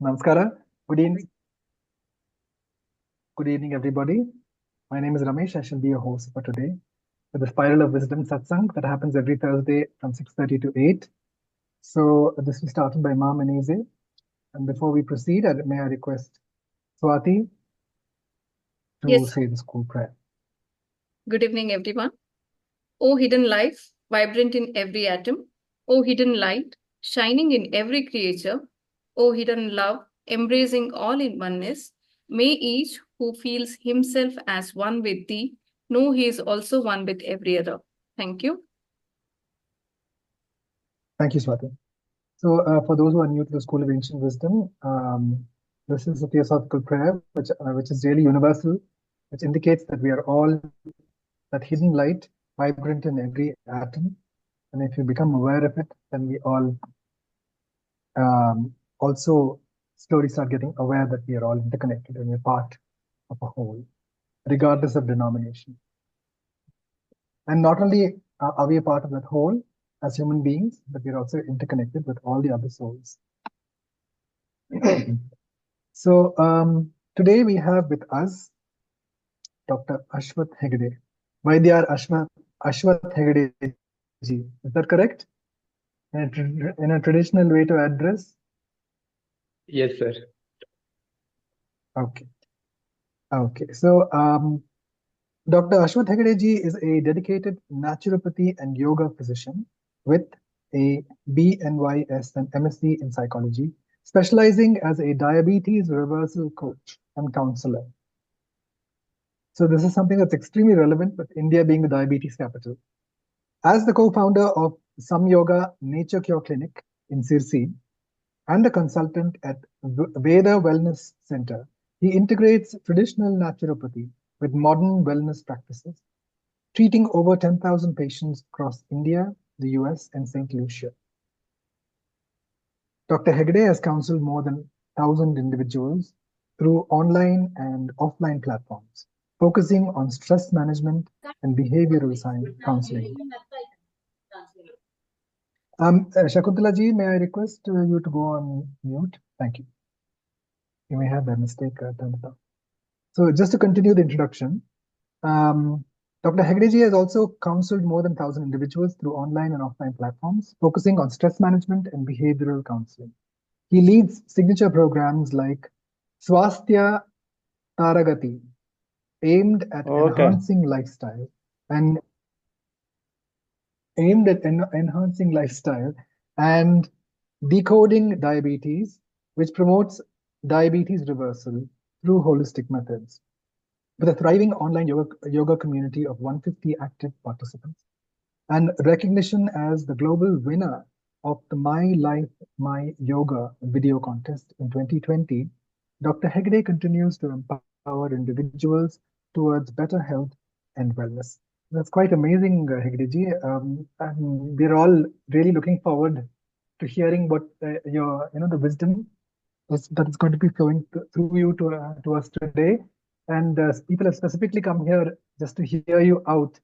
Namaskara. Good evening. Good evening, everybody. My name is Ramesh. I shall be your host for today for the Spiral of Wisdom Satsang that happens every Thursday from 6:30 to 8. So this was started by Ma Meneze. And before we proceed, may I request Swati to Yes. say the school prayer. Good evening, everyone. O hidden life, vibrant in every atom. O hidden light, shining in every creature. O hidden love, embracing all in oneness. May each who feels himself as one with thee know he is also one with every other. Thank you. Thank you, Swati. So for those who are new to the School of Ancient Wisdom, this is a theosophical prayer which is really universal, which indicates that we are all that hidden light vibrant in every atom. And if you become aware of it, then we all also slowly start getting aware that we are all interconnected and we're part of a whole, regardless of denomination. And not only are we a part of that whole as human beings, but we're also interconnected with all the other souls. So today we have with us Dr. Ashwath Hegde. Vaidyar Ashwath Hegde ji. Is that correct? In a traditional way to address? Yes, sir. Okay. Okay. So Dr. Ashwath Hegde ji is a dedicated naturopathy and yoga physician with a BNYS and MSc in psychology, specializing as a diabetes reversal coach and counselor. So this is something that's extremely relevant with India being the diabetes capital. As the co-founder of Some Yoga Nature Cure Clinic in Sirsi and a consultant at Veda Wellness Center, he integrates traditional naturopathy with modern wellness practices, treating over 10,000 patients across India, the US, and St. Lucia. Dr. Hegde has counseled more than 1,000 individuals through online and offline platforms, focusing on stress management and behavioral science counseling. Shakuntala ji, may I request you to go on mute? Thank you. You may have that mistake turned it off. So just to continue the introduction, Dr. Hegde ji has also counseled more than 1,000 individuals through online and offline platforms, focusing on stress management and behavioral counseling. He leads signature programs like Swasthya Taragati, aimed at enhancing lifestyle and decoding diabetes, which promotes diabetes reversal through holistic methods. With a thriving online yoga community of 150 active participants and recognition as the global winner of the My Life, My Yoga video contest in 2020, Dr. Hegde continues to empower individuals towards better health and wellness. That's quite amazing, Hegde ji. We're all really looking forward to hearing what the wisdom that is going to be flowing through you to us today. And people have specifically come here just to hear you out.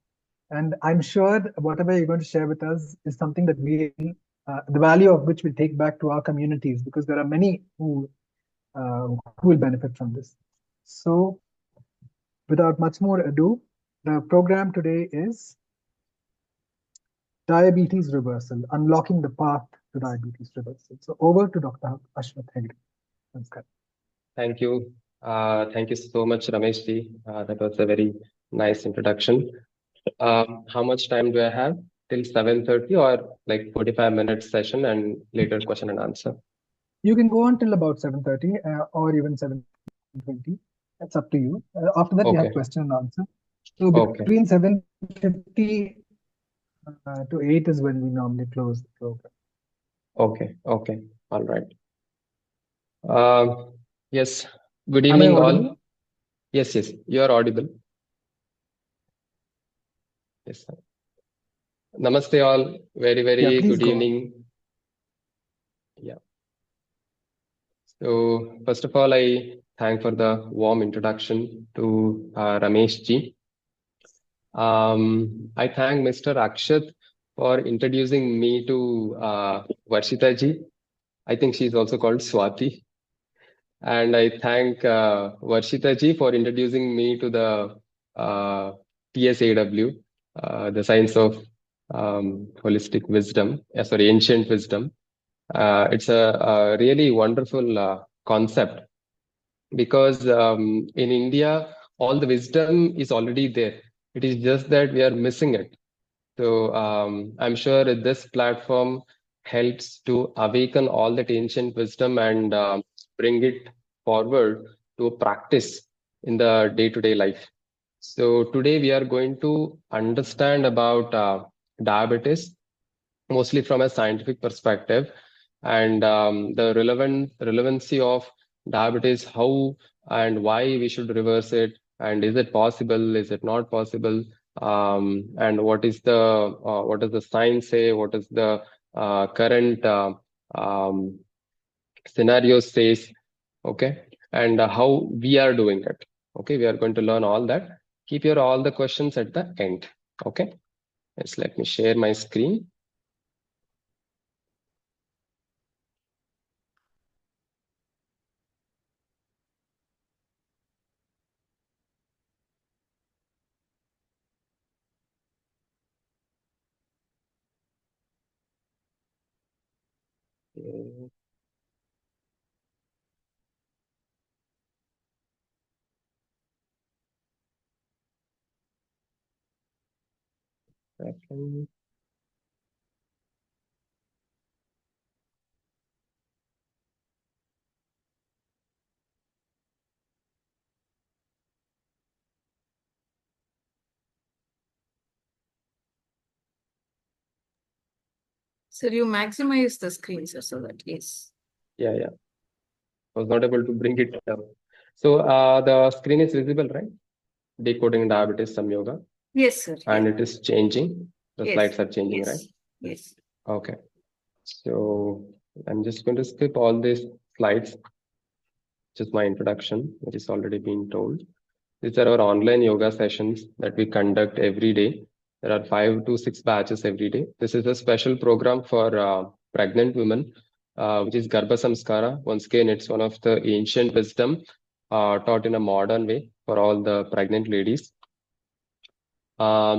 And I'm sure whatever you're going to share with us is something that the value of which we'll take back to our communities, because there are many who will benefit from this. So without much more ado, the program today is Diabetes Reversal, Unlocking the Path to Diabetes Reversal. So over to Dr. Ashwath Hegde. Thank you. Thank you so much, Ramesh ji. That was a very nice introduction. How much time do I have? Till 7:30 or like 45 minutes session and later question and answer? You can go on till about 7:30 or even 7:20. That's up to you. After that, we have question and answer. So between 7:50 to 8 is when we normally close the program. Okay. All right. Yes. Good evening, all. Yes. You are audible. Yes, sir. Namaste, all. Very good evening. Yeah. So first of all, I thank for the warm introduction to Ramesh ji. I thank Mr. Akshat for introducing me to Varshita ji. I think she's also called Swati. And I thank Varshita ji for introducing me to the TSAW, the science of holistic wisdom, sorry, ancient wisdom. It's a really wonderful concept because in India, all the wisdom is already there. It is just that we are missing it. So I'm sure that this platform helps to awaken all that ancient wisdom and bring it forward to a practice in the day-to-day life. So today we are going to understand about diabetes, mostly from a scientific perspective, and the relevancy of diabetes, how and why we should reverse it, and is it possible, is it not possible, and what does the science say, what is the current um, scenario says, okay, and how we are doing it. Okay, we are going to learn all that. Keep your all the questions at the end. Okay, yes, let me share my screen. Second. Sir, you maximize the screen, sir, so that yes. Yeah. I was not able to bring it down. So the screen is visible, right? Decoding diabetes, some yoga, Yes, sir. and it is changing. The Yes. slides are changing, Yes. right? Yes. Okay. So I'm just going to skip all these slides, just my introduction, which is already been told. These are our online yoga sessions that we conduct every day. There are 5 to 6 batches every day. This is a special program for pregnant women, which is Garbha Samskara. Once again, it's one of the ancient wisdom taught in a modern way for all the pregnant ladies.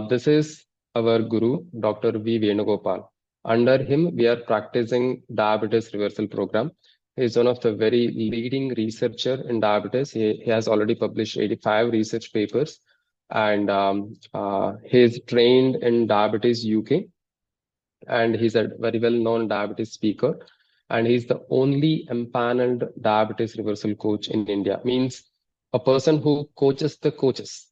This is our guru, Dr. V. Venugopal. Under him, we are practicing diabetes reversal program. He is one of the very leading researcher in diabetes. He has already published 85 research papers, and he is trained in diabetes UK, and he's a very well-known diabetes speaker. And he's the only empaneled diabetes reversal coach in India. Means a person who coaches the coaches.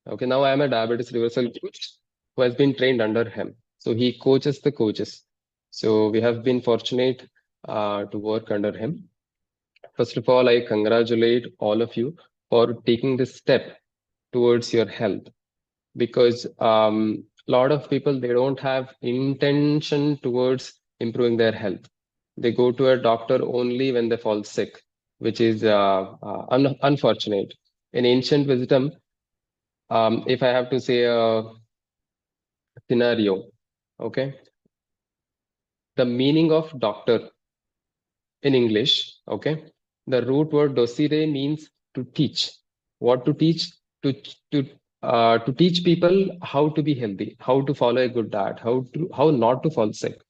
Okay, now I am a diabetes reversal coach who has been trained under him. So he coaches the coaches. So we have been fortunate to work under him. First of all, I congratulate all of you for taking this step towards your health, because a lot of people, they don't have intention towards improving their health. They go to a doctor only when they fall sick, which is unfortunate. In ancient wisdom, if I have to say a scenario, okay, the meaning of doctor in English, okay, the root word docere means to teach. What to teach? To to to teach people how to be healthy, how to follow a good diet, how not to fall sick.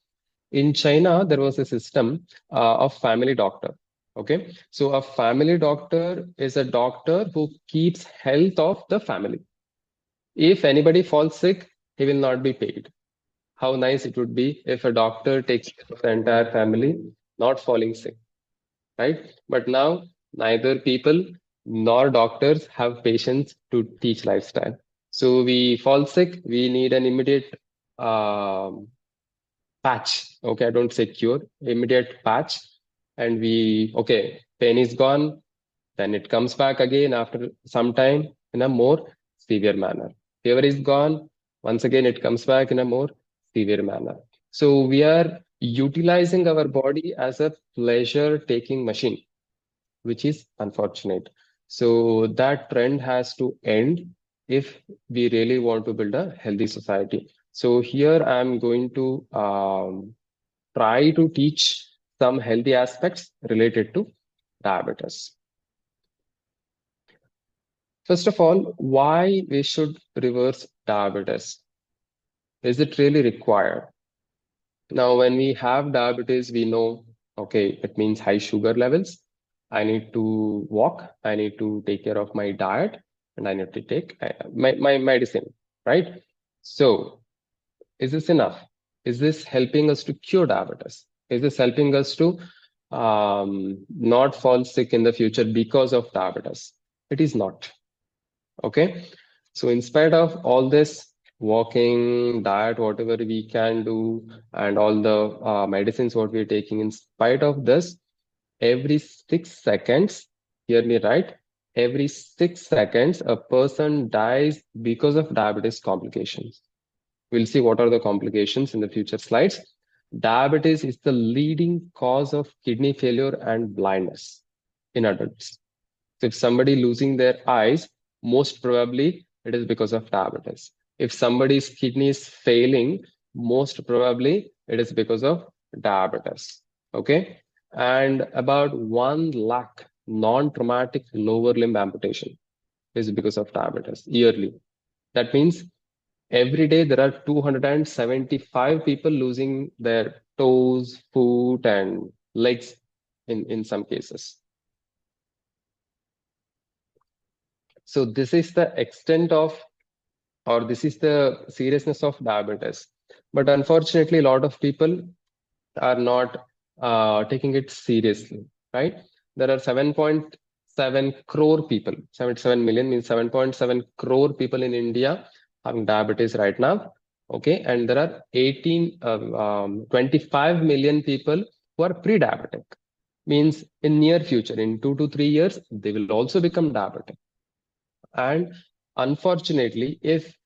In China, there was a system of family doctor. Okay, so a family doctor is a doctor who keeps health of the family. If anybody falls sick, he will not be paid. How nice it would be if a doctor takes care of the entire family, not falling sick, right? But now neither people nor doctors have patience to teach lifestyle. So we fall sick, we need an immediate um, patch. Okay, I don't say cure, immediate patch. And okay, pain is gone, then it comes back again after some time in a more severe manner. Fever is gone, once again it comes back in a more severe manner. So we are utilizing our body as a pleasure taking machine, which is unfortunate. So that trend has to end if we really want to build a healthy society. So here I'm going to try to teach some healthy aspects related to diabetes. First of all, why we should reverse diabetes? Is it really required? Now, when we have diabetes, we know, okay, it means high sugar levels. I need to walk. I need to take care of my diet, and I need to take my medicine, right? So, is this enough? Is this helping us to cure diabetes? Is this helping us to not fall sick in the future because of diabetes? It is not. Okay. So, in spite of all this walking, diet, whatever we can do, and all the medicines what we're taking, in spite of this, every 6 seconds, hear me right, every 6 seconds, a person dies because of diabetes complications. We'll see what are the complications in the future slides. Diabetes is the leading cause of kidney failure and blindness in adults. So if somebody losing their eyes, most probably it is because of diabetes. If somebody's kidney is failing, most probably it is because of diabetes. Okay. And about 1 lakh non-traumatic lower limb amputation is because of diabetes yearly. That means every day there are 275 people losing their toes, foot, and legs in some cases. So this is the extent of, or this is the seriousness of diabetes. But unfortunately, a lot of people are not taking it seriously, right? There are 7.7 crore people. 77 million means 7.7 crore people in India having diabetes right now. Okay, and there are 25 million people who are pre-diabetic. Means in near future, in 2 to 3 years, they will also become diabetic. And unfortunately, if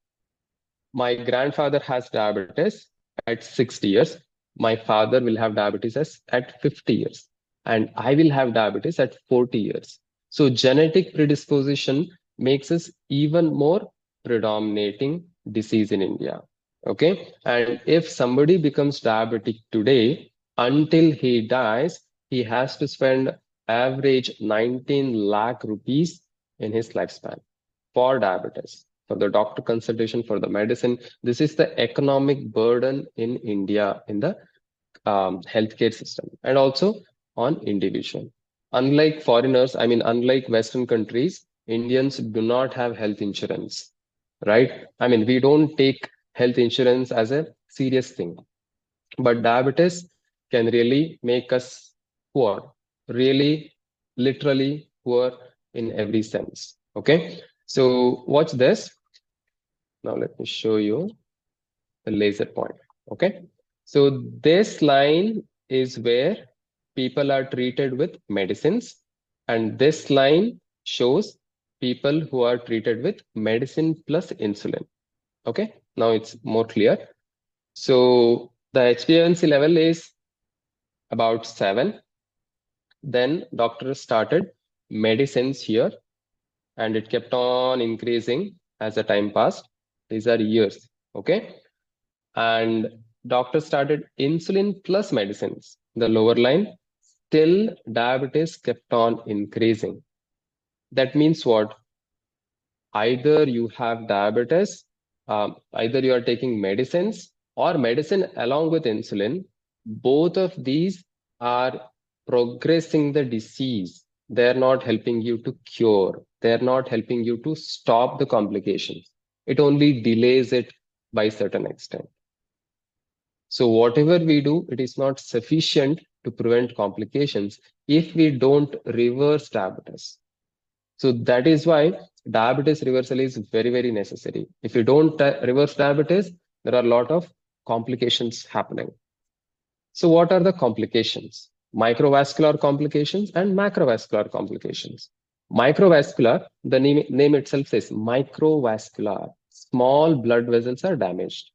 my grandfather has diabetes at 60 years, my father will have diabetes at 50 years, and I will have diabetes at 40 years. So genetic predisposition makes us even more predominating disease in India. Okay. And if somebody becomes diabetic today, until he dies, he has to spend average 19 lakh rupees in his lifespan for diabetes, for the doctor consultation, for the medicine. This is the economic burden in India in the healthcare system and also on individual. Unlike foreigners, I mean, unlike Western countries, Indians do not have health insurance, right? I mean, we don't take health insurance as a serious thing. But diabetes can really make us poor, really, literally poor in every sense. Okay. So watch this. Now let me show you the laser point. Okay. So this line is where people are treated with medicines, and this line shows people who are treated with medicine plus insulin. Okay. Now it's more clear. So the HbA1c level is about 7. Then doctor started medicines here, and it kept on increasing as the time passed. These are years, okay? And doctor started insulin plus medicines, the lower line. Still, diabetes kept on increasing. That means what? Either you have diabetes, either you are taking medicines or medicine along with insulin. Both of these are progressing the disease. They're not helping you to cure. They're not helping you to stop the complications. It only delays it by a certain extent. So whatever we do, it is not sufficient to prevent complications if we don't reverse diabetes. So that is why diabetes reversal is very, very necessary. If you don't reverse diabetes, there are a lot of complications happening. So what are the complications? Microvascular complications and macrovascular complications. Microvascular, the name itself says microvascular. Small blood vessels are damaged.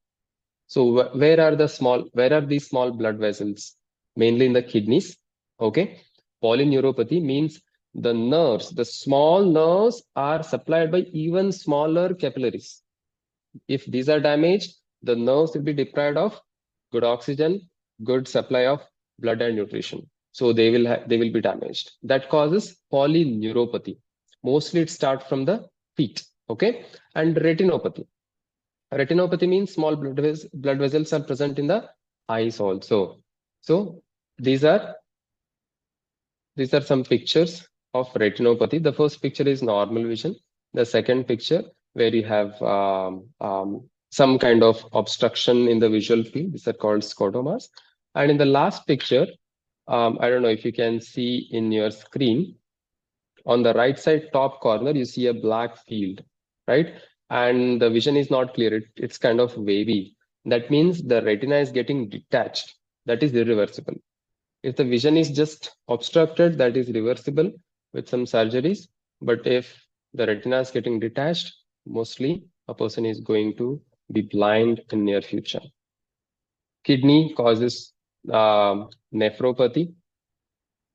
So where are these small blood vessels? Mainly in the kidneys. Okay. Polyneuropathy means the nerves, the small nerves are supplied by even smaller capillaries. If these are damaged, the nerves will be deprived of good oxygen, good supply of blood and nutrition. So they will be damaged. That causes polyneuropathy. Mostly it starts from the feet. Okay, and retinopathy. Retinopathy means small blood vessels are present in the eyes also. So these are some pictures of retinopathy. The first picture is normal vision. The second picture where you have some kind of obstruction in the visual field. These are called scotomas. And in the last picture, I don't know if you can see in your screen, on the right side top corner, you see a black field, right? And the vision is not clear. It's kind of wavy. That means the retina is getting detached. That is irreversible. If the vision is just obstructed, that is reversible with some surgeries. But if the retina is getting detached, mostly a person is going to be blind in near future. Kidney causes nephropathy,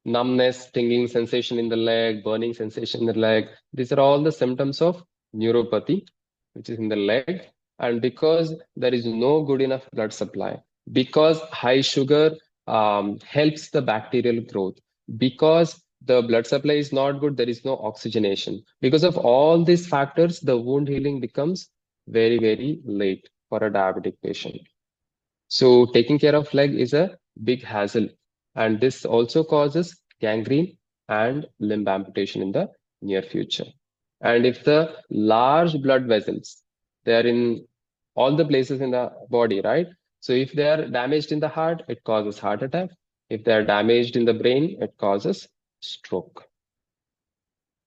numbness, tingling sensation in the leg, burning sensation in the leg. These are all the symptoms of neuropathy, which is in the leg. And because there is no good enough blood supply, because high sugar helps the bacterial growth, because the blood supply is not good, there is no oxygenation. Because of all these factors, the wound healing becomes very, very late for a diabetic patient. So taking care of leg is a big hassle, and this also causes gangrene and limb amputation in the near future. And if the large blood vessels, they are in all the places in the body, right? So if they are damaged in the heart, it causes heart attack. If they are damaged in the brain, it causes stroke.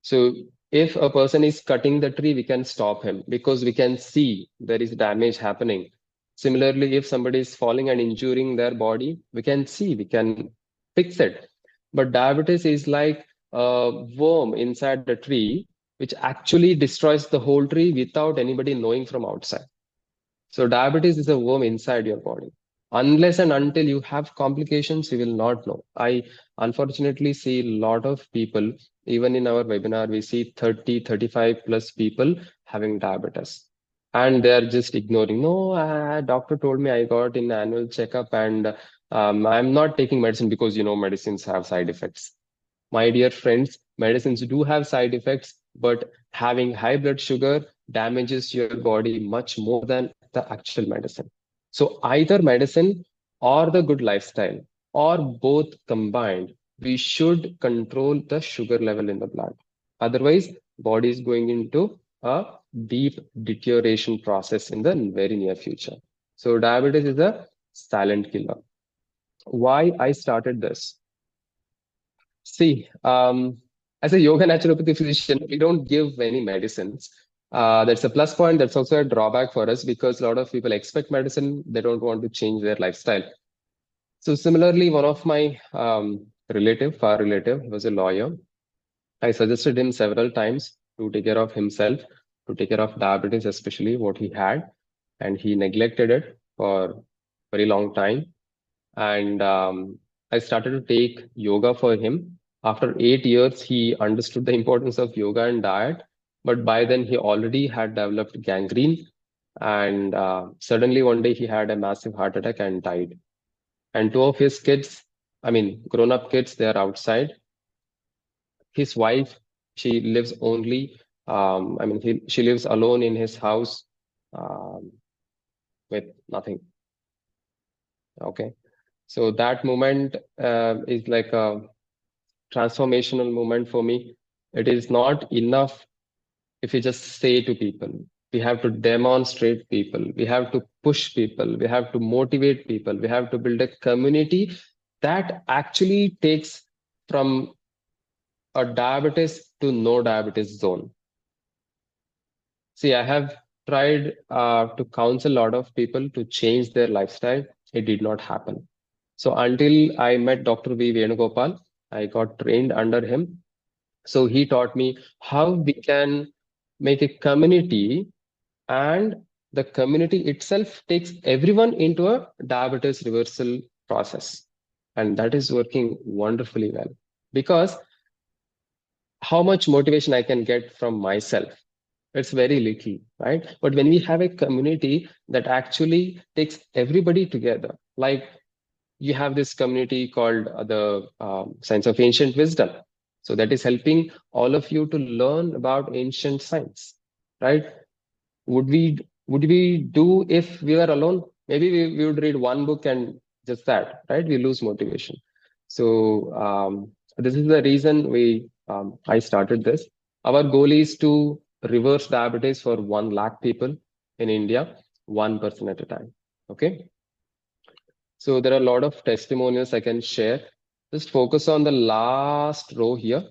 So if a person is cutting the tree, we can stop him because we can see there is damage happening. Similarly, if somebody is falling and injuring their body, we can see, we can fix it. But diabetes is like a worm inside the tree, which actually destroys the whole tree without anybody knowing from outside. So diabetes is a worm inside your body. Unless and until you have complications, you will not know. I unfortunately see a lot of people, even in our webinar, we see 30, 35 plus people having diabetes. And they are just ignoring. No, doctor told me I got in annual checkup and I'm not taking medicine because, medicines have side effects. My dear friends, medicines do have side effects, but having high blood sugar damages your body much more than the actual medicine. So either medicine or the good lifestyle or both combined, we should control the sugar level in the blood. Otherwise, body is going into a deep deterioration process in the very near future. So diabetes is a silent killer. Why I started this? See, as a yoga naturopathy physician, we don't give any medicines. That's a plus point. That's also a drawback for us because a lot of people expect medicine. They don't want to change their lifestyle. So similarly, one of my far relative, he was a lawyer. I suggested him several times to take care of himself, to take care of diabetes, especially what he had, and he neglected it for very long time. And I started to take yoga for him. After 8 years, he understood the importance of yoga and diet, but by then he already had developed gangrene. And suddenly one day he had a massive heart attack and died. And two of his kids, I mean, grown-up kids, they are outside. His wife, she lives only, she lives alone in his house um, with nothing. Okay. So that moment is like a transformational moment for me. It is not enough if you just say to people. We have to demonstrate people. We have to push people. We have to motivate people. We have to build a community that actually takes from a diabetes to no diabetes zone. See, I have tried to counsel a lot of people to change their lifestyle. It did not happen. So until I met Dr. V. Venugopal, I got trained under him. So he taught me how we can make a community, and the community itself takes everyone into a diabetes reversal process. And that is working wonderfully well. Because how much motivation I can get from myself? It's very little, right? But when we have a community that actually takes everybody together, like you have this community called the Science of Ancient Wisdom. So that is helping all of you to learn about ancient science. right? Would we do if we were alone? Maybe we would read one book and just that, right? We lose motivation. So this is the reason I started this. Our goal is to reverse diabetes for 1 lakh people in India, one person at a time. Okay. So there are a lot of testimonials I can share. Just focus on the last row here.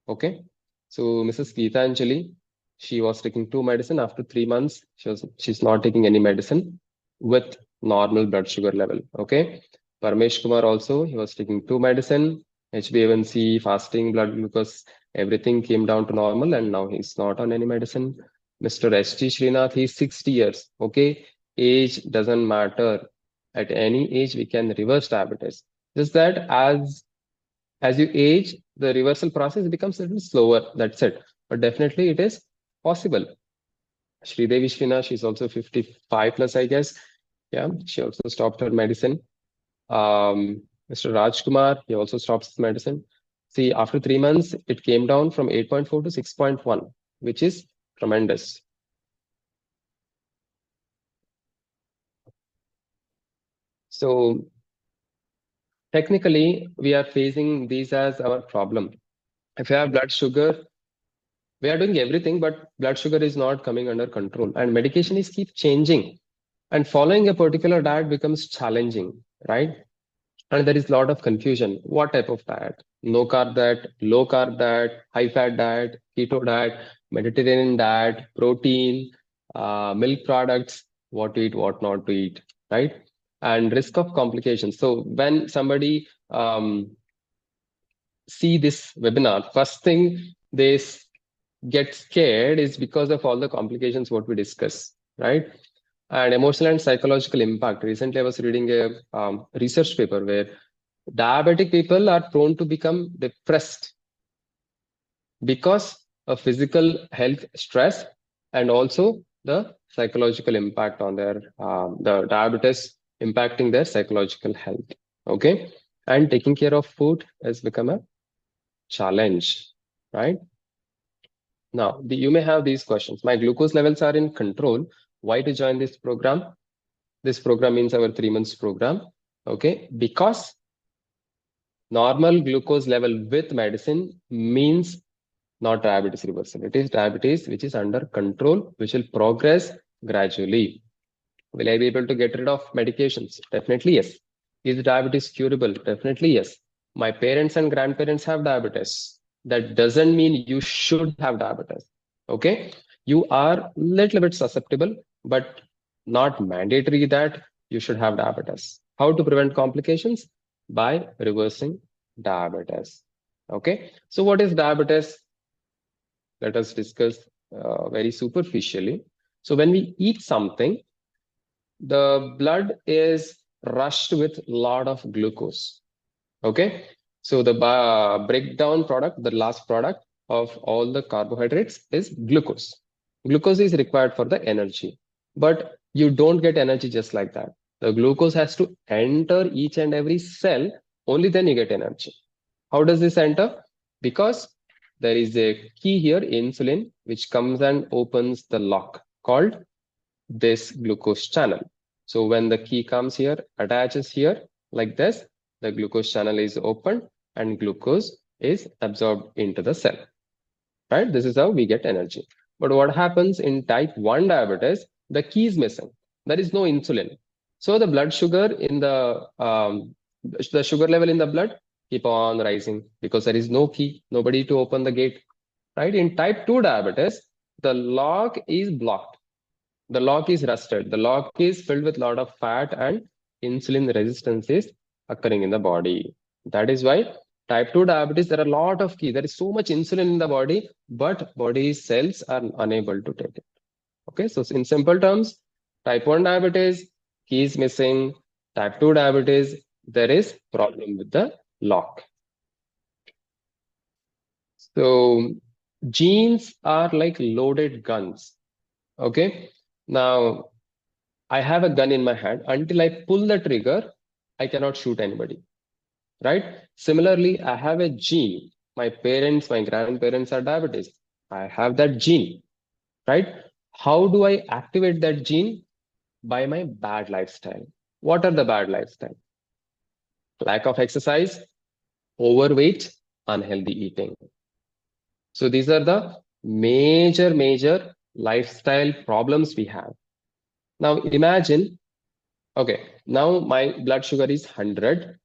Okay. So Mrs. Geetanjali, she was taking 2 medicine. After 3 months, she's not taking any medicine with normal blood sugar level. Okay. Parmesh Kumar also, he was taking 2 medicine, HbA1c, fasting, blood glucose, everything came down to normal, and now he's not on any medicine. Mr. S.T. Srinath, he's 60 years. Okay. Age doesn't matter. At any age, we can reverse diabetes. Just that as you age, the reversal process becomes a little slower. That's it. But definitely it is possible. Sridevi Shrina, she's also 55 plus, I guess. Yeah, she also stopped her medicine. Mr. Rajkumar, he also stops his medicine. See, after 3 months, it came down from 8.4 to 6.1, which is tremendous. So technically, we are facing these as our problem. If you have blood sugar, we are doing everything, but blood sugar is not coming under control, and medication is keep changing, and following a particular diet becomes challenging, right? And there is a lot of confusion. What type of diet? No carb diet, low carb diet, high fat diet, keto diet, Mediterranean diet, protein, milk products, what to eat, what not to eat, right? And risk of complications. So when somebody see this webinar, first thing they get scared is because of all the complications what we discuss, right? And emotional and psychological impact. Recently, I was reading a research paper where diabetic people are prone to become depressed because of physical health stress and also the psychological impact on their the diabetes impacting their psychological health. Okay, and taking care of food has become a challenge, right? Now, you may have these questions. My glucose levels are in control. Why to join this program? This program means our 3 months program. Okay, because normal glucose level with medicine means not diabetes reversal. It is diabetes which is under control, which will progress gradually. Will I be able to get rid of medications? Definitely yes. Is diabetes curable? Definitely yes. My parents and grandparents have diabetes. That doesn't mean you should have diabetes. Okay? You are little bit susceptible, but not mandatory that you should have diabetes. How to prevent complications? By reversing diabetes. Okay? So what is diabetes? Let us discuss very superficially. So when we eat something, the blood is rushed with a lot of glucose. Okay, so the breakdown product, the last product of all the carbohydrates is glucose. Glucose is required for the energy, but you don't get energy just like that. The glucose has to enter each and every cell, only then you get energy. How does this enter? Because there is a key here, insulin, which comes and opens the lock called this glucose channel. So when the key comes here, attaches here like this, the glucose channel is opened and glucose is absorbed into the cell, right? This is how we get energy. But what happens in type 1 diabetes, the key is missing. There is no insulin. So the blood sugar in the sugar level in the blood keep on rising because there is no key, nobody to open the gate, right? In type 2 diabetes, the lock is blocked. The lock is rusted. The lock is filled with a lot of fat and insulin resistance is occurring in the body. That is why type 2 diabetes, there are a lot of key. There is so much insulin in the body, but body cells are unable to take it. Okay, so in simple terms, type 1 diabetes, key is missing. Type 2 diabetes, there is problem with the lock. So genes are like loaded guns. Okay, now I have a gun in my hand. Until I pull the trigger, I cannot shoot anybody, right? Similarly, I have a gene. My parents, my grandparents are diabetes. I have that gene. right? How do I activate that gene? By my bad lifestyle. What are the bad lifestyle? Lack of exercise, overweight, unhealthy eating. So these are the major lifestyle problems we have. Now imagine, okay, now my blood sugar is 100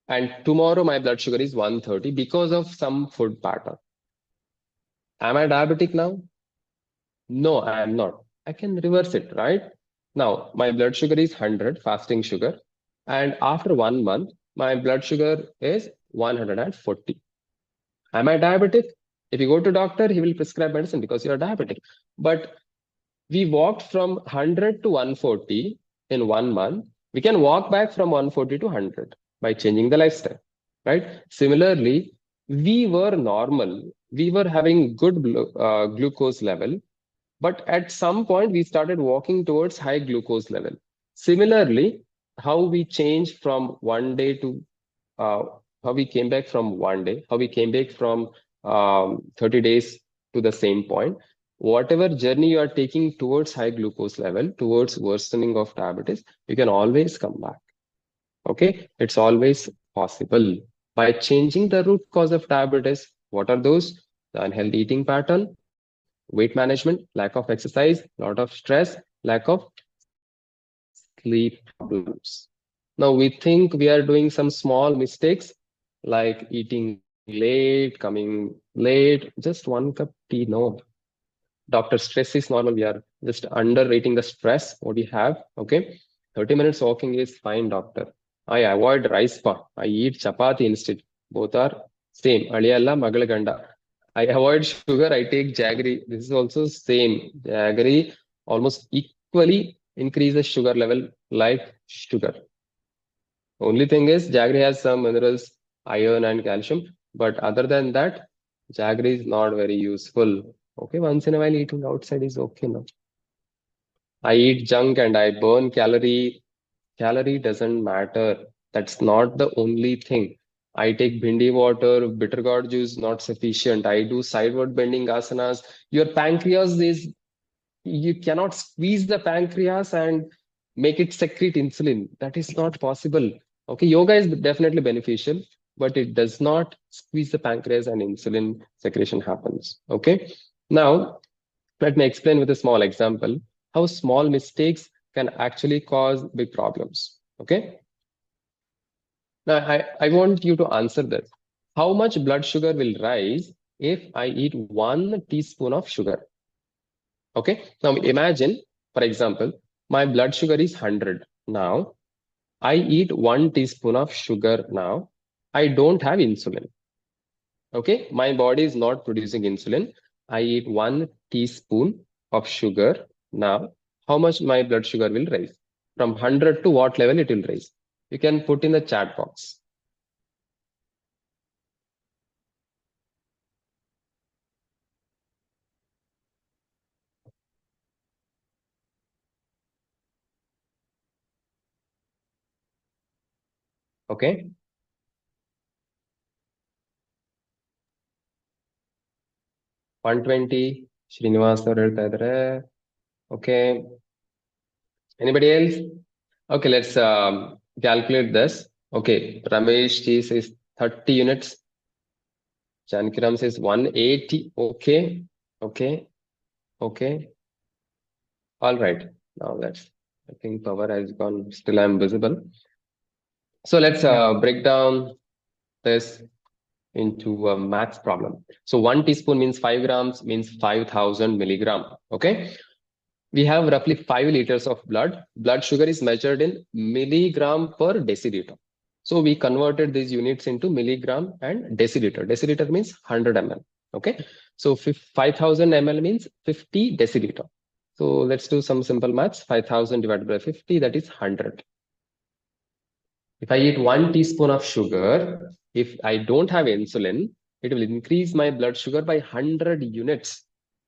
and tomorrow my blood sugar is 130 because of some food pattern. Am I diabetic now? No, I am not. I can reverse it, right? Now, my blood sugar is 100, fasting sugar, and after 1 month, my blood sugar is 140. Am I diabetic? If you go to doctor, he will prescribe medicine because you are diabetic. But we walked from 100 to 140 in 1 month. We can walk back from 140 to 100 by changing the lifestyle, right? Similarly, we were normal. We were having good glucose level, but at some point we started walking towards high glucose level. Similarly, how we changed from one day to uh, how we came back from one day, how we came back from 30 days to the same point. Whatever journey you are taking towards high glucose level, towards worsening of diabetes, you can always come back. Okay, it's always possible by changing the root cause of diabetes. What are those? The unhealthy eating pattern, weight management, lack of exercise, lot of stress, lack of sleep problems. Now we think we are doing some small mistakes like eating late, coming late, just one cup tea. No, doctor, stress is normal. We are just underrating the stress what we have. Okay, 30 minutes walking is fine, doctor. I avoid rice pa. I eat chapati instead. Both are same. Aliyalla magalaganda. I avoid sugar. I take jaggery. This is also same. Jaggery almost equally increases sugar level like sugar. Only thing is jaggery has some minerals, iron and calcium. But other than that, jaggery is not very useful. Okay, once in a while eating outside is okay now. I eat junk and I burn calorie. Calorie doesn't matter. That's not the only thing. I take bhindi water, bitter gourd juice, not sufficient. I do sideward bending asanas. Your pancreas is, you cannot squeeze the pancreas and make it secrete insulin. That is not possible. Okay, yoga is definitely beneficial, but it does not squeeze the pancreas and insulin secretion happens. Okay, now let me explain with a small example how small mistakes can actually cause big problems. Okay, now I want you to answer this. How much blood sugar will rise if I eat 1 teaspoon of sugar? Okay, now imagine, for example, my blood sugar is 100. Now, I eat 1 teaspoon of sugar now. I don't have insulin. Okay, my body is not producing insulin. I eat 1 teaspoon of sugar now. How much my blood sugar will rise? From 100 to what level it will rise? You can put in the chat box. Okay. $120. Srinivas ಅವರು ಹೇಳ್ತಾ ಇದ್ದಾರೆ. Okay. Anybody else? Okay, let's calculate this. Okay, Ramesh G says 30 units. Jankiram says 180. Okay, okay, okay. All right. Now that's, I think power has gone. Still I'm visible. So let's break down this into a maths problem. So 1 teaspoon means 5 grams, means 5,000 milligram. Okay. We have roughly 5 liters of blood. Blood sugar is measured in milligram per deciliter. So we converted these units into milligram and deciliter. Deciliter means 100 ml. Okay. So 5,000 ml means 50 deciliter. So let's do some simple maths. 5,000 divided by 50, that is 100. If I eat 1 teaspoon of sugar, if I don't have insulin, it will increase my blood sugar by 100 units.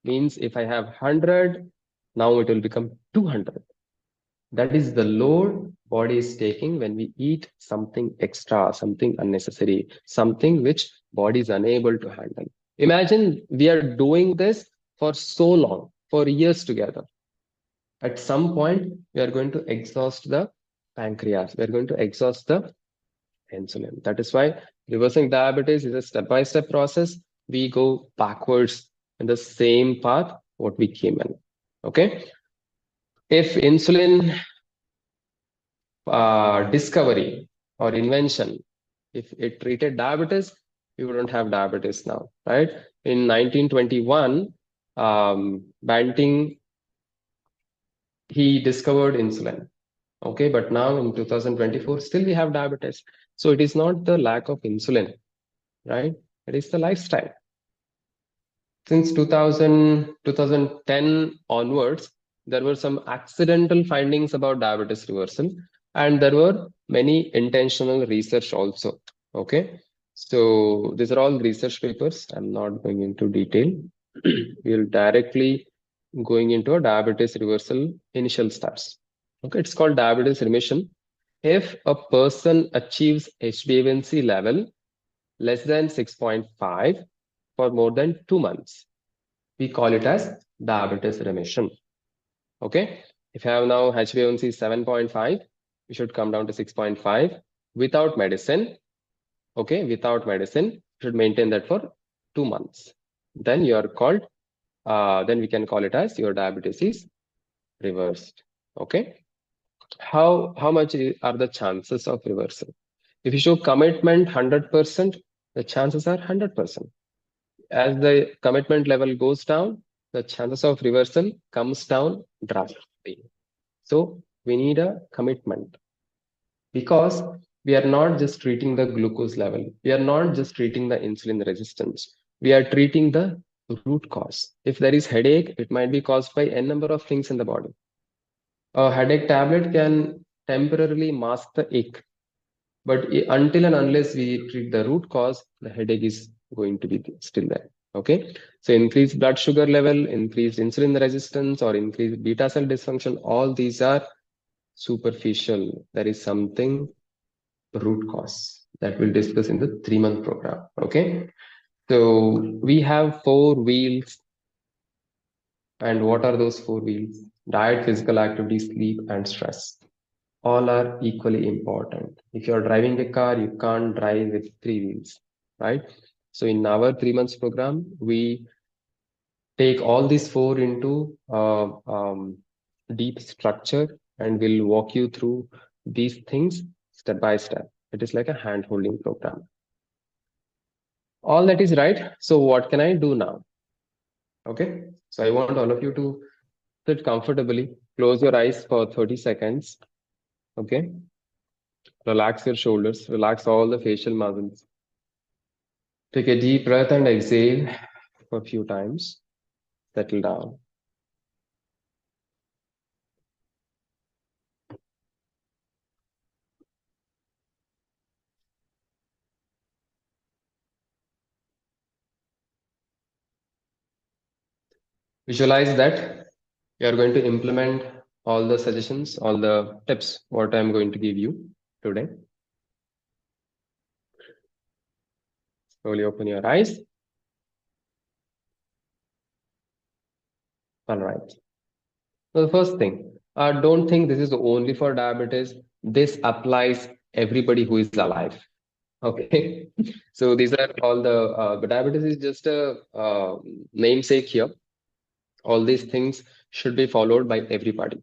Means if I have 100, now it will become 200. That is the load body is taking when we eat something extra, something unnecessary, something which body is unable to handle. Imagine we are doing this for so long. for years together. At some point, we are going to exhaust the pancreas. We are going to exhaust the insulin. That is why reversing diabetes is a step-by-step process. We go backwards in the same path what we came in. Okay. If insulin discovery or invention, if it treated diabetes, we wouldn't have diabetes now, right? In 1921, Banting, he discovered insulin. Okay, but now in 2024, still we have diabetes. So it is not the lack of insulin, right? It is the lifestyle. Since 2010 onwards, there were some accidental findings about diabetes reversal, and there were many intentional research also. Okay, so these are all research papers. I'm not going into detail. We'll directly going into a diabetes reversal initial steps. Okay, it's called diabetes remission. If a person achieves HbA1c level less than 6.5 for more than 2 months, we call it as diabetes remission. Okay, if you have now HbA1c 7.5, you should come down to 6.5 without medicine. Okay, without medicine, you should maintain that for 2 months. Then you are called, then we can call it as your diabetes is reversed. Okay, how much are the chances of reversal? If you show commitment 100%, the chances are 100%. As the commitment level goes down, the chances of reversal comes down drastically. So we need a commitment, because we are not just treating the glucose level. We are not just treating the insulin resistance. We are treating the root cause. If there is headache, it might be caused by n number of things in the body. A headache tablet can temporarily mask the ache, but until and unless we treat the root cause, the headache is going to be still there. Okay, so increased blood sugar level, increased insulin resistance, or increased beta cell dysfunction, all these are superficial. There is something root cause that we'll discuss in the 3-month program. Okay, so we have 4 wheels. And what are those 4 wheels? Diet, physical activity, sleep, and stress. All are equally important. If you're driving a car, you can't drive with 3 wheels, right? So in our 3 months program, we take all these 4 into deep structure, and we'll walk you through these things step by step. It is like a hand-holding program. All that is right. So what can I do now? Okay, so I want all of you to sit comfortably, close your eyes for 30 seconds. Okay, relax your shoulders, relax all the facial muscles. Take a deep breath and exhale for a few times. Settle down. Visualize that you are going to implement all the suggestions, all the tips, what I'm going to give you today. Slowly open your eyes. All right. So the first thing, don't think this is only for diabetes. This applies everybody who is alive. Okay. So these are all the diabetes is just a namesake here. All these things should be followed by everybody.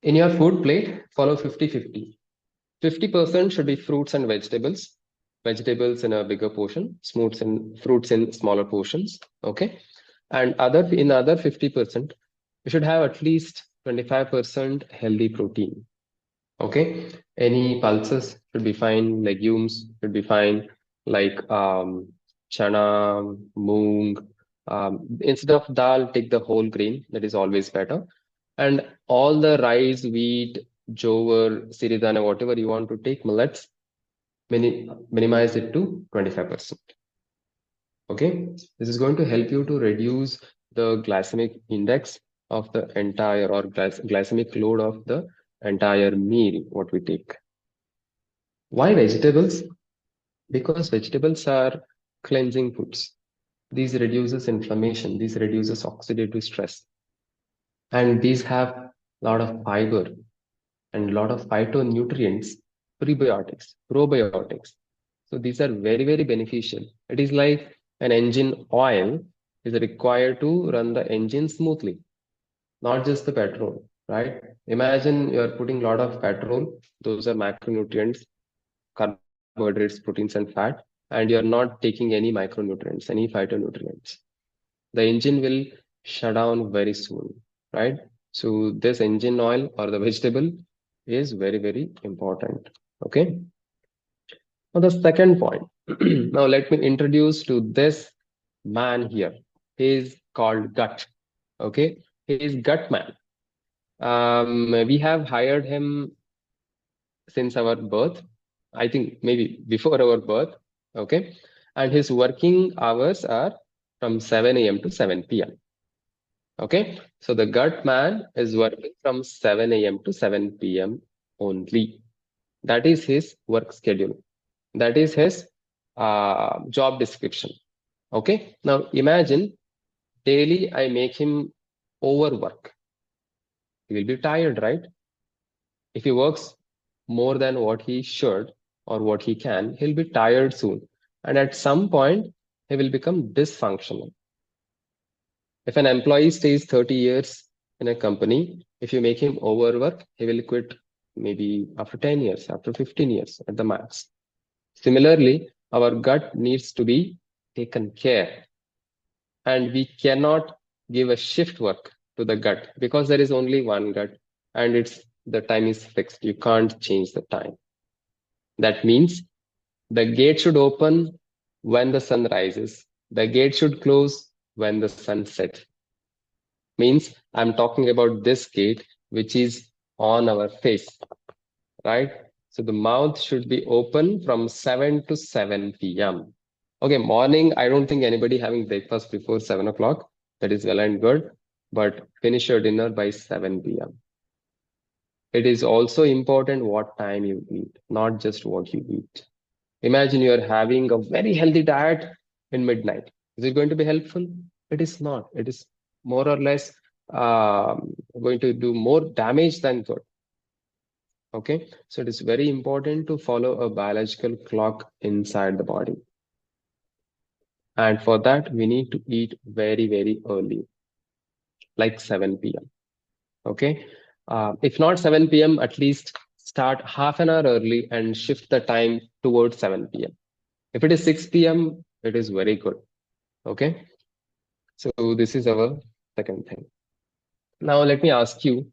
In your food plate, follow 50-50. 50% should be fruits and vegetables. Vegetables in a bigger portion, fruits in smaller portions. Okay. And in other 50%, you should have at least 25% healthy protein. Okay. Any pulses should be fine. Legumes should be fine, like chana, moong. Instead of dal, take the whole grain. That is always better. And all the rice, wheat, jowar, siridhana, whatever you want to take, millets, minimize it to 25%. Okay, this is going to help you to reduce the glycemic index of the entire, or glycemic load of the entire meal what we take. Why vegetables? Because vegetables are cleansing foods. These reduces inflammation. These reduces oxidative stress. And these have a lot of fiber and a lot of phytonutrients, prebiotics, probiotics. So these are very, very beneficial. It is like an engine oil is required to run the engine smoothly, not just the petrol, right? Imagine you're putting a lot of petrol, those are macronutrients, carbohydrates, proteins, and fat, and you're not taking any micronutrients, any phytonutrients. The engine will shut down very soon, right? So this engine oil or the vegetable is very, very important. Okay. Now the second point. Now let me introduce to this man here. He is called Gut. Okay. He is Gut Man. We have hired him since our birth. I think maybe before our birth. Okay. And his working hours are from 7 a.m. to 7 p.m. Okay, so the gut man is working from 7 a.m. to 7 p.m. only. That is his work schedule. That is his job description. Okay, now imagine daily I make him overwork. He will be tired, right? If he works more than what he should or what he can, he'll be tired soon. And at some point, he will become dysfunctional. If an employee stays 30 years in a company, if you make him overwork, he will quit maybe after 10 years, after 15 years at the max. Similarly, our gut needs to be taken care. And we cannot give a shift work to the gut because there is only one gut and the time is fixed. You can't change the time. That means the gate should open when the sun rises. The gate should close when the sun sets. Means I'm talking about this gate, which is on our face, right? So the mouth should be open from 7 to 7 p.m. Okay, morning, I don't think anybody having breakfast before 7 o'clock. That is well and good, but finish your dinner by 7 p.m. It is also important what time you eat, not just what you eat. Imagine you are having a very healthy diet in midnight. Is it going to be helpful? It is not. It is more or less going to do more damage than good. Okay, so it is very important to follow a biological clock inside the body. And for that, we need to eat very, very early, like 7 p.m. Okay, if not 7 p.m., at least start half an hour early and shift the time towards 7 p.m. If it is 6 p.m., it is very good. Okay, so this is our second thing. Now, let me ask you,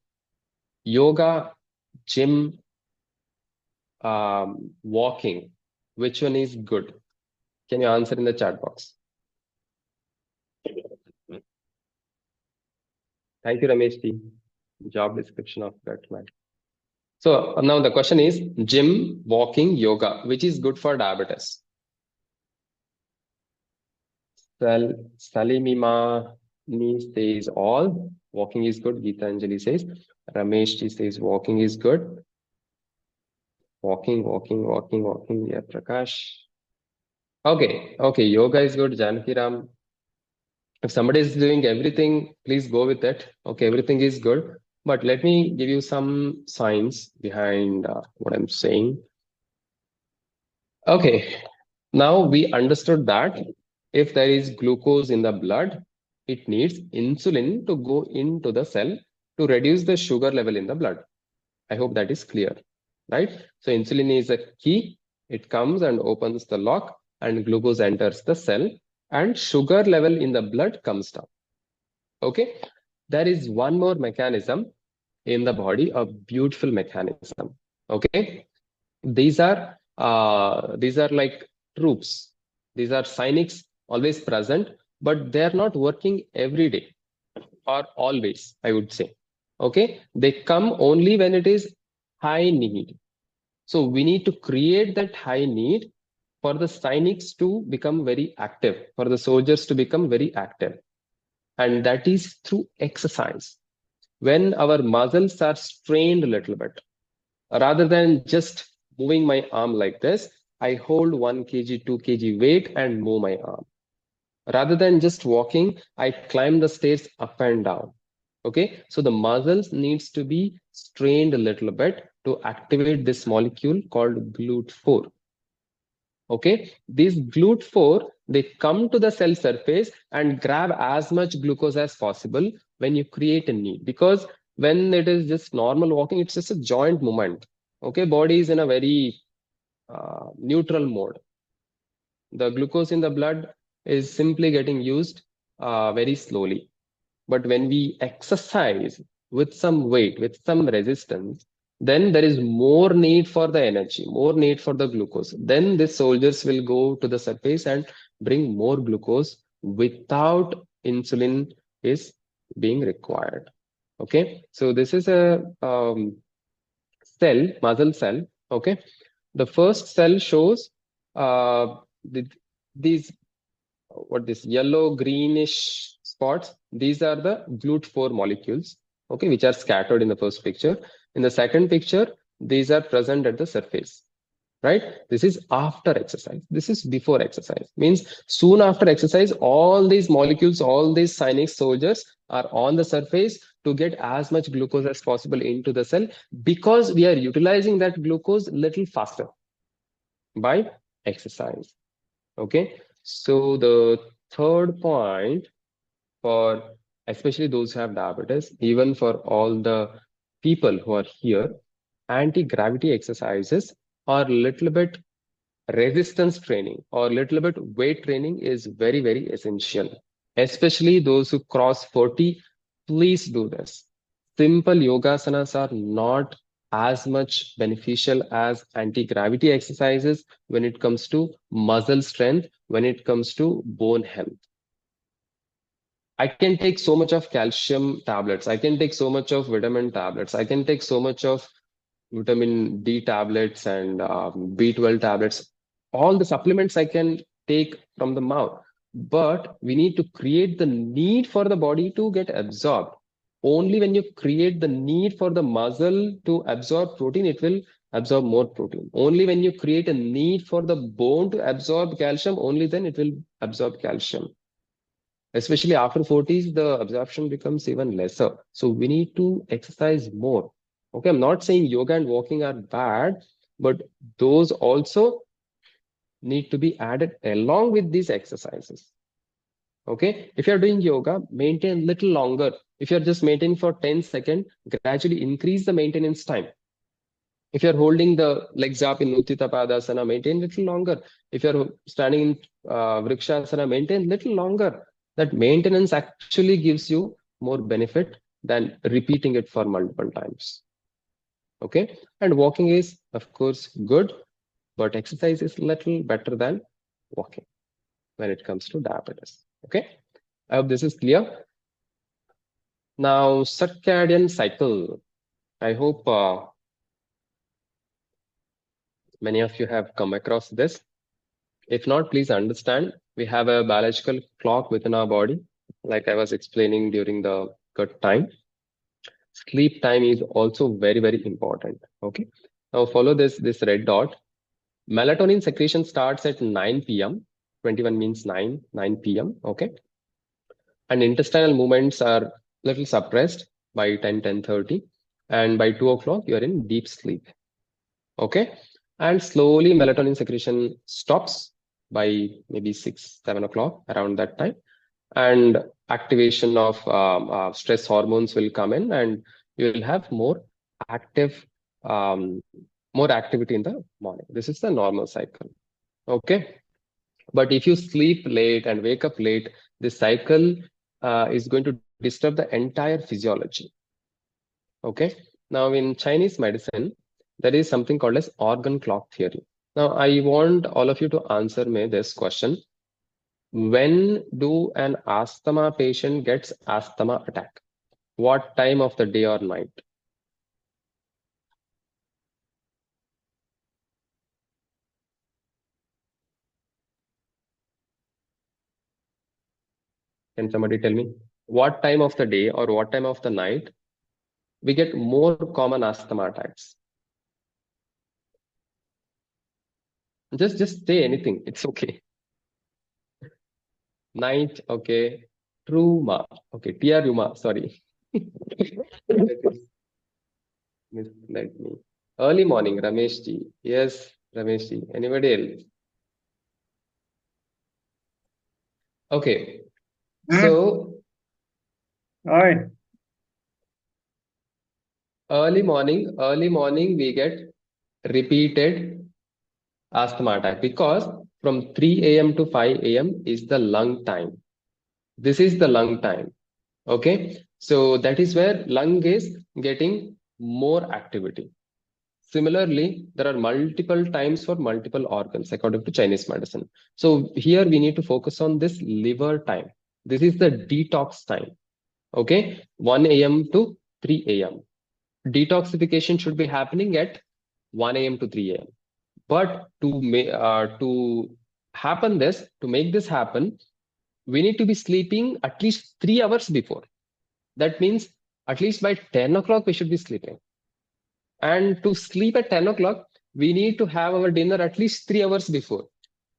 yoga, gym, walking, which one is good? Can you answer in the chat box? Thank you, Ramesh ji. Job description of that man. So now the question is gym, walking, yoga, which is good for diabetes? Salimima says all. Walking is good. Geeta Anjali says. Ramesh ji says walking is good. Walking. Yeah, Prakash. Okay. Yoga is good. Janaki Ram. If somebody is doing everything, please go with it. Okay, everything is good. But let me give you some science behind what I'm saying. Okay, now we understood that if there is glucose in the blood, it needs insulin to go into the cell to reduce the sugar level in the blood. I hope that is clear, right? So insulin is a key. It comes and opens the lock and glucose enters the cell and sugar level in the blood comes down. Okay, there is one more mechanism in the body, a beautiful mechanism. Okay, these are like troops. These are cynics always present, but they are not working every day or always, I would say. Okay, they come only when it is high need. So we need to create that high need for the cynics to become very active, for the soldiers to become very active. And that is through exercise. When our muscles are strained a little bit, rather than just moving my arm like this, I hold 1 kg, 2 kg weight and move my arm. Rather than just walking, I climb the stairs up and down. Okay, so the muscles needs to be strained a little bit to activate this molecule called GLUT4. Okay, these GLUT4, they come to the cell surface and grab as much glucose as possible when you create a need. Because when it is just normal walking, it's just a joint movement. Okay, body is in a very neutral mode. The glucose in the blood is simply getting used very slowly. But when we exercise with some weight, with some resistance, then there is more need for the energy, more need for the glucose. Then the soldiers will go to the surface and bring more glucose without insulin is being required. Okay, so this is a cell, muscle cell. Okay, the first cell shows the, these what this yellow greenish spots. These are the GLUT4 molecules, okay, which are scattered in the first picture. In the second picture, these are present at the surface, right? This is after exercise. This is before exercise. Means soon after exercise, all these molecules, all these cyanic soldiers are on the surface to get as much glucose as possible into the cell, because we are utilizing that glucose little faster by exercise. Okay, so the third point, for especially those who have diabetes, even for all the people who are here, anti-gravity exercises or little bit resistance training or little bit weight training is very, very essential. Especially those who cross 40, please do this. Simple yogasanas are not as much beneficial as anti-gravity exercises when it comes to muscle strength, when it comes to bone health. I can take so much of calcium tablets. I can take so much of vitamin tablets. I can take so much of vitamin D tablets and B12 tablets. All the supplements I can take from the mouth. But we need to create the need for the body to get absorbed. Only when you create the need for the muscle to absorb protein, it will absorb more protein. Only when you create a need for the bone to absorb calcium, only then it will absorb calcium. Especially after 40s, the absorption becomes even lesser. So we need to exercise more. Okay, I'm not saying yoga and walking are bad, but those also need to be added along with these exercises. Okay, if you're doing yoga, maintain little longer. If you're just maintaining for 10 seconds, gradually increase the maintenance time. If you're holding the legs up in Uttita Padasana, maintain little longer. If you're standing in Vrikshasana, maintain little longer. That maintenance actually gives you more benefit than repeating it for multiple times. Okay, and walking is, of course, good, but exercise is little better than walking when it comes to diabetes. Okay, I hope this is clear. Now, circadian cycle. I hope many of you have come across this. If not, please understand we have a biological clock within our body, like I was explaining during the good time. Sleep time is also very, very important. Okay. Now follow this red dot. Melatonin secretion starts at 9 p.m. 21 means 9 p.m. Okay. And intestinal movements are little suppressed by 10:30. And by 2 o'clock, you're in deep sleep. Okay. And slowly melatonin secretion stops by maybe 6, 7 o'clock, around that time. And activation of stress hormones will come in, and you will have more active, um, more activity in the morning. This is the normal cycle. Okay. But if you sleep late and wake up late, this cycle is going to disturb the entire physiology. Okay. Now, in Chinese medicine, there is something called as organ clock theory. Now, I want all of you to answer me this question. When do an asthma patient gets asthma attack? What time of the day or night? Can somebody tell me? What time of the day or what time of the night we get more common asthma attacks? Just say anything. It's okay. Night, okay. Truma. Okay, Tia Ruma, sorry. That is misled me. Early morning, Ramesh ji. Yes, Ramesh ji. Anybody else? Okay. So Hi. early morning we get repeated asthma attack because from 3 a.m. to 5 a.m. is the lung time. This is the lung time. Okay. So that is where lung is getting more activity. Similarly, there are multiple times for multiple organs according to Chinese medicine. So here we need to focus on this liver time. This is the detox time. Okay. 1 a.m. to 3 a.m. Detoxification should be happening at 1 a.m. to 3 a.m. But to make this happen, we need to be sleeping at least 3 hours before. That means at least by 10 o'clock we should be sleeping. And to sleep at 10 o'clock, we need to have our dinner at least 3 hours before.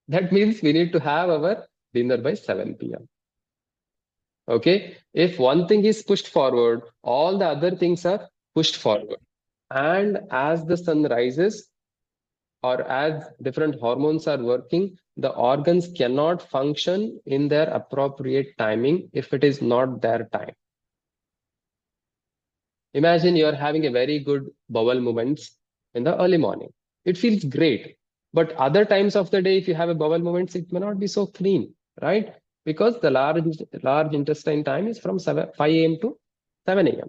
That means we need to have our dinner by 7 p.m. Okay. If one thing is pushed forward, all the other things are pushed forward. And as the sun rises, or as different hormones are working, the organs cannot function in their appropriate timing if it is not their time. Imagine you're having a very good bowel movements in the early morning. It feels great. But other times of the day, if you have a bowel movements, it may not be so clean, right? Because the large intestine time is from 5 a.m. to 7 a.m.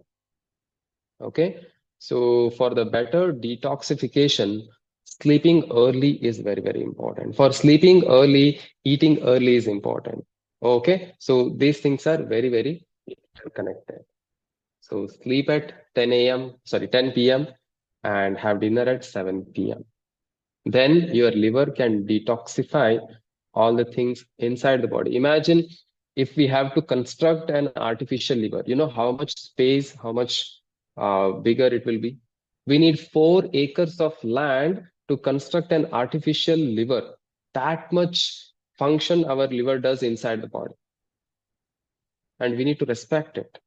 Okay. So for the better detoxification, sleeping early is very, very important. For sleeping early, eating early is important. Okay. So these things are very, very connected. So sleep at 10 p.m. and have dinner at 7 p.m. Then your liver can detoxify all the things inside the body. Imagine if we have to construct an artificial liver, you know how much space, how much bigger it will be. We need 4 acres of land to construct an artificial liver. That much function our liver does inside the body. And we need to respect it,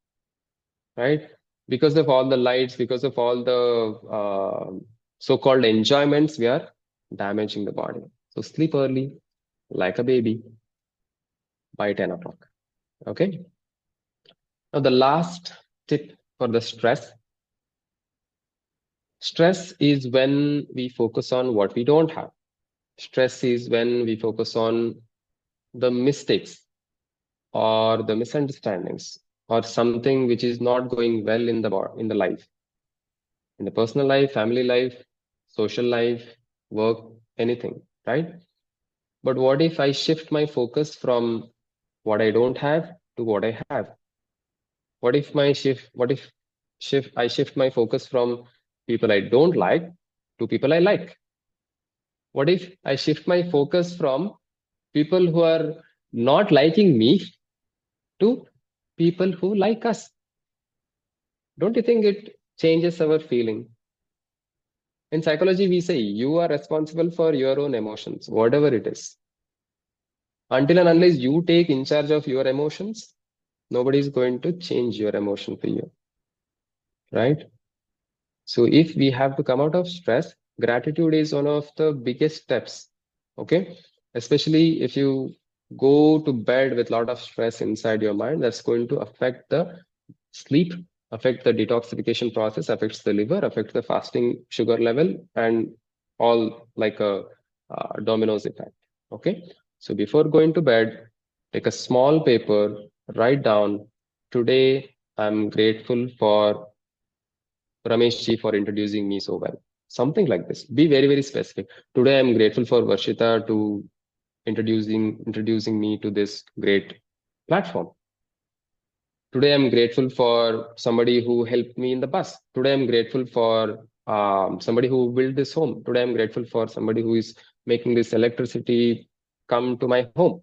right? Because of all the lights, because of all the so-called enjoyments, we are damaging the body. So sleep early, like a baby, by 10 o'clock. Okay. Now, the last tip for the stress. Stress is when we focus on what we don't have. Stress is when we focus on the mistakes or the misunderstandings or something which is not going well in the life, in the personal life, family life, social life, work, anything, right? But what if I shift my focus from what I don't have to what I have? What if I shift my focus from people I don't like to people I like? What if I shift my focus from people who are not liking me to people who like us? Don't you think it changes our feeling? In psychology, we say you are responsible for your own emotions, whatever it is. Until and unless you take in charge of your emotions, nobody is going to change your emotion for you, right? So if we have to come out of stress, gratitude is one of the biggest steps. Okay. Especially if you go to bed with a lot of stress inside your mind, that's going to affect the sleep, affect the detoxification process, affects the liver, affects the fasting sugar level, and all like a dominoes effect. Okay. So before going to bed, take a small paper, write down, today I'm grateful for Ramesh ji for introducing me so well. Something like this. Be very, very specific. Today I'm grateful for Varshita to introducing me to this great platform. Today I'm grateful for somebody who helped me in the bus. Today I'm grateful for somebody who built this home. Today I'm grateful for somebody who is making this electricity come to my home.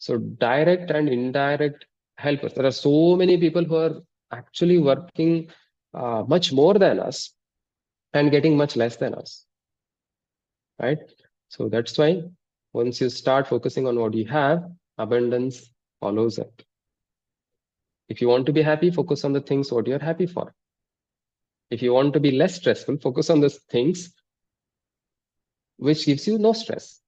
So direct and indirect helpers. There are so many people who are actually working much more than us and getting much less than us, right? So that's why once you start focusing on what you have, abundance follows it. If you want to be happy, focus on the things what you're happy for. If you want to be less stressful, focus on the things which gives you no stress.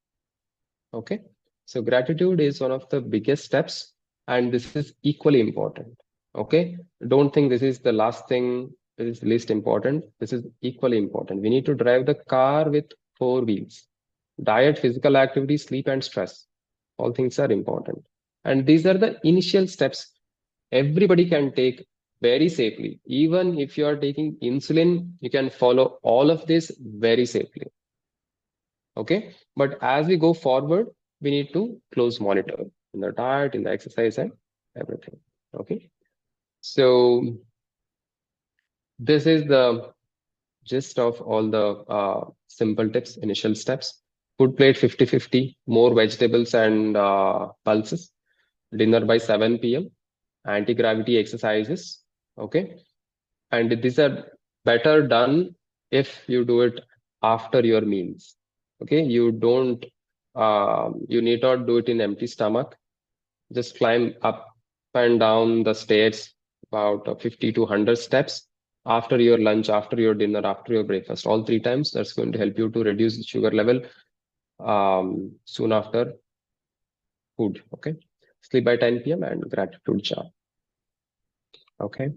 Okay. So gratitude is one of the biggest steps, and this is equally important. Okay. Don't think this is the last thing, this is least important. This is equally important. We need to drive the car with 4 wheels. Diet, physical activity, sleep, and stress. All things are important. And these are the initial steps everybody can take very safely. Even if you are taking insulin, you can follow all of this very safely. Okay. But as we go forward, we need to close monitor in the diet, in the exercise, and everything. Okay. So this is the gist of all the simple tips, initial steps. Food plate 50-50, more vegetables and pulses. Dinner by 7 p.m. Anti-gravity exercises. Okay. And these are better done if you do it after your meals. Okay. You need not do it in empty stomach. Just climb up and down the stairs about 50 to 100 steps after your lunch, after your dinner, after your breakfast, all 3 times. That's going to help you to reduce the sugar level soon after food. Okay. Sleep by 10 p.m. and gratitude jar. Okay.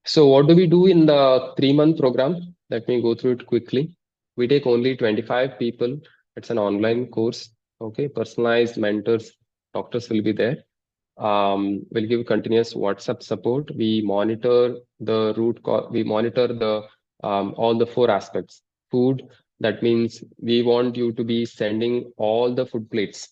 So what do we do in the 3-month program? Let me go through it quickly. We take only 25 people. It's an online course. Okay. Personalized mentors, doctors will be there. We'll give continuous WhatsApp support. We monitor the we monitor the all the 4 aspects. Food, that means we want you to be sending all the food plates.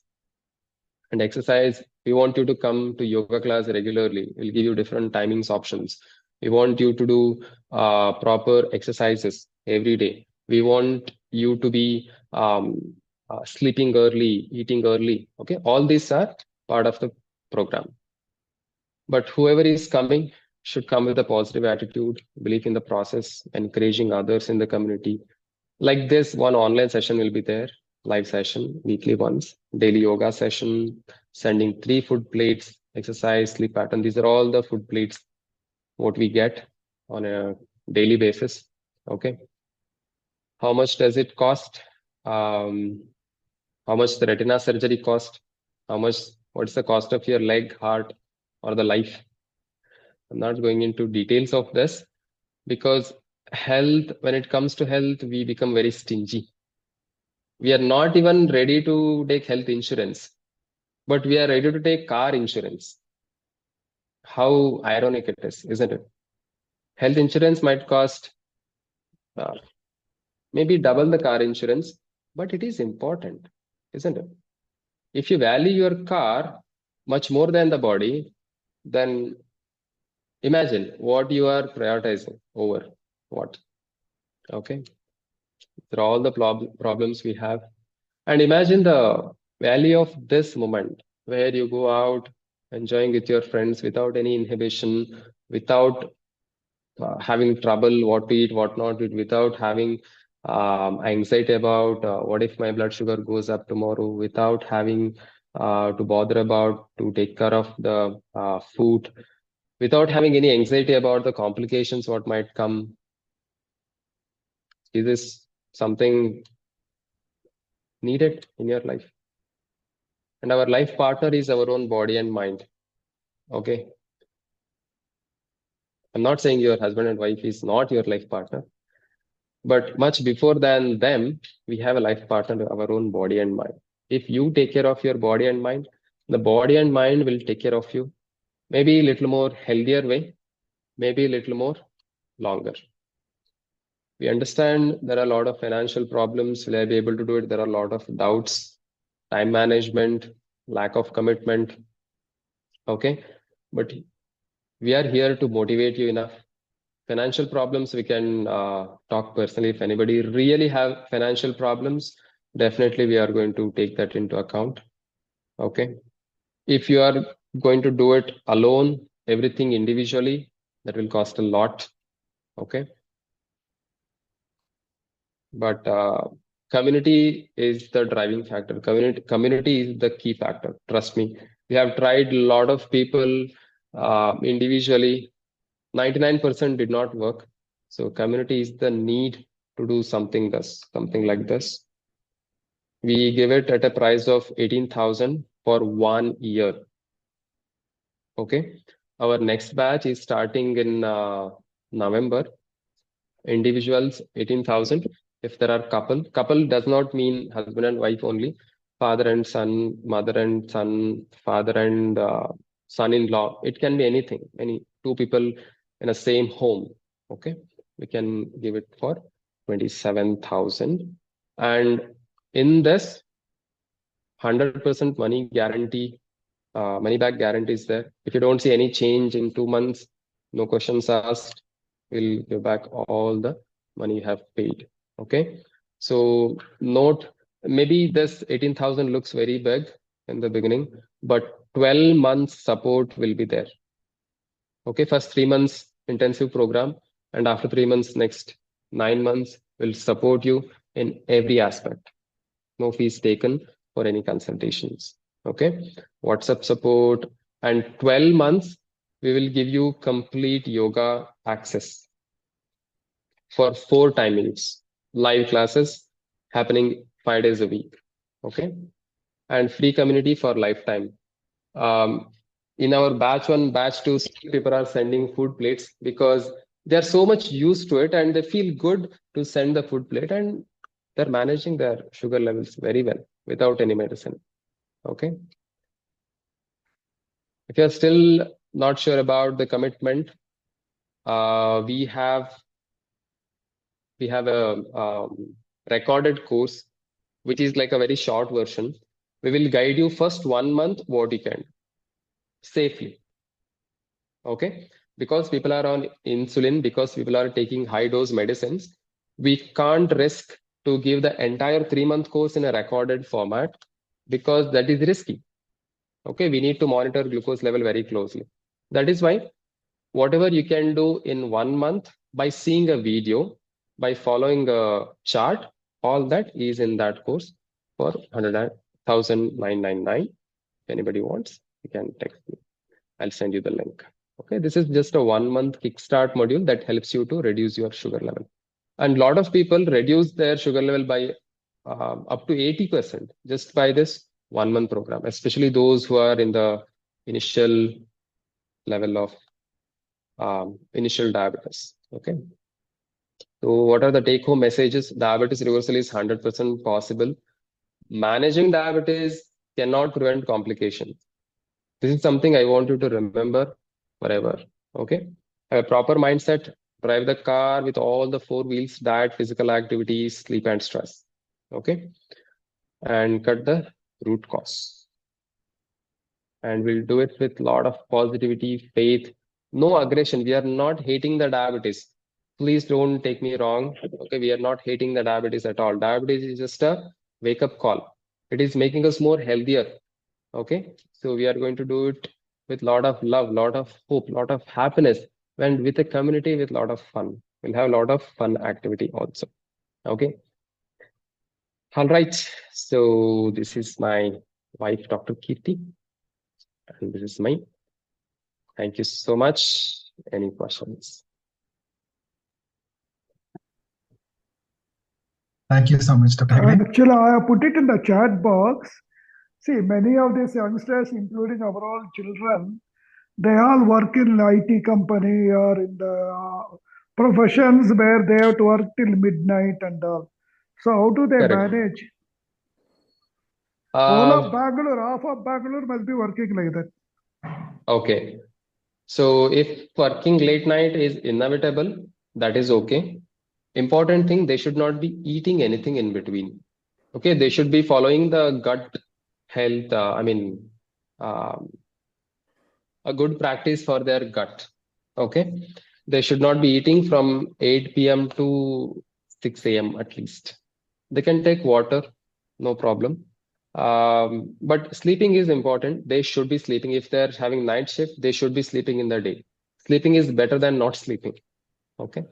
And exercise, we want you to come to yoga class regularly. We'll give you different timings options. We want you to do proper exercises every day. We want you to be sleeping early, eating early. Okay, all these are part of the program. But whoever is coming should come with a positive attitude, belief in the process, encouraging others in the community. Like this, one online session will be there, live session, weekly once, daily yoga session, sending 3 food plates, exercise, sleep pattern. These are all the food plates what we get on a daily basis. Okay. How much does it cost? How much the retina surgery cost? What's the cost of your leg, heart, or the life? I'm not going into details of this because when it comes to health, we become very stingy. We are not even ready to take health insurance, but we are ready to take car insurance. How ironic it is, isn't it? Health insurance might cost maybe double the car insurance, but it is important, isn't it? If you value your car much more than the body, then imagine what you are prioritizing over what. Okay. They're all the problems we have. And imagine the value of this moment where you go out enjoying with your friends without any inhibition, without having trouble what to eat, what not to eat, without having anxiety about what if my blood sugar goes up tomorrow, without having to bother about to take care of the food, without having any anxiety about the complications what might come. Is this something needed in your life? And our life partner is our own body and mind. Okay. I'm not saying your husband and wife is not your life partner, but much before than them, we have a life partner, our own body and mind. If you take care of your body and mind, the body and mind will take care of you. Maybe a little more healthier way, maybe a little more longer. We understand there are a lot of financial problems. Will I be able to do it? There are a lot of doubts, time management, lack of commitment. Okay. But we are here to motivate you enough. Financial problems, we can talk personally. If anybody really have financial problems, definitely we are going to take that into account. Okay. If you are going to do it alone, everything individually, that will cost a lot. Okay. But community is the driving factor. Community is the key factor. Trust me. We have tried a lot of people Individually, 99% did not work. So community is the need to do something like this. We give it at a price of 18,000 for 1 year. Okay. Our next batch is starting in November. Individuals 18,000. If there are couple does not mean husband and wife only. Father and son, mother and son, father and son-in-law. It can be anything. Any two people in a same home. Okay. We can give it for 27,000. And in this, 100% money guarantee, money back guarantee is there. If you don't see any change in 2 months, no questions asked, we'll give back all the money you have paid. Okay. So note, maybe this 18,000 looks very big in the beginning, but 12 months support will be there. Okay. First 3 months intensive program, and after 3 months, next 9 months will support you in every aspect. No fees taken for any consultations. Okay. WhatsApp support, and 12 months, we will give you complete yoga access for 4 timings, live classes happening 5 days a week. Okay. And free community for lifetime. In our batch 1, batch 2, people are sending food plates because they're so much used to it and they feel good to send the food plate, and they're managing their sugar levels very well without any medicine. Okay. If you're still not sure about the commitment, we have a recorded course, which is like a very short version. We will guide you first 1 month what you can safely. Okay. Because people are on insulin, because people are taking high dose medicines, we can't risk to give the entire 3-month course in a recorded format because that is risky. Okay, we need to monitor glucose level very closely. That is why whatever you can do in 1 month by seeing a video, by following a chart, all that is in that course for 100,999. If anybody wants, you can text me. I'll send you the link. Okay, this is just a 1 month kickstart module that helps you to reduce your sugar level. And a lot of people reduce their sugar level by up to 80% just by this 1 month program, especially those who are in the initial level of initial diabetes. Okay. So what are the take home messages? Diabetes reversal is 100% possible. Managing diabetes cannot prevent complications. This is something I want you to remember forever. Okay. Have a proper mindset, drive the car with all the 4 wheels: diet, physical activities, sleep, and stress. Okay. And cut the root cause. And we'll do it with a lot of positivity, faith, no aggression. We are not hating the diabetes. Please don't take me wrong. Okay, we are not hating the diabetes at all. Diabetes is just a wake-up call. It is making us more healthier. Okay, so we are going to do it with a lot of love, lot of hope, lot of happiness, and with a community with a lot of fun. We'll have a lot of fun activity also. Okay. All right. So this is my wife, Dr. Kirti, and this is mine. Thank you so much. Any questions? Thank you so much, Dr. Hegde. Actually, I have put it in the chat box. See, many of these youngsters, including our own children, they all work in IT company or in the professions where they have to work till midnight and all. So how do they Correct. manage? All Uh, of Bangalore, half of Bangalore must be working like that. okay. So if working late night is inevitable, that is okay. Important thing, they should not be eating anything in between. Okay, they should be following the gut health, a good practice for their gut. Okay, they should not be eating from 8 p.m. to 6 a.m. at least. They can take water, no problem. But sleeping is important. They should be sleeping. If they're having night shift, they should be sleeping in the day. Sleeping is better than not sleeping. Okay.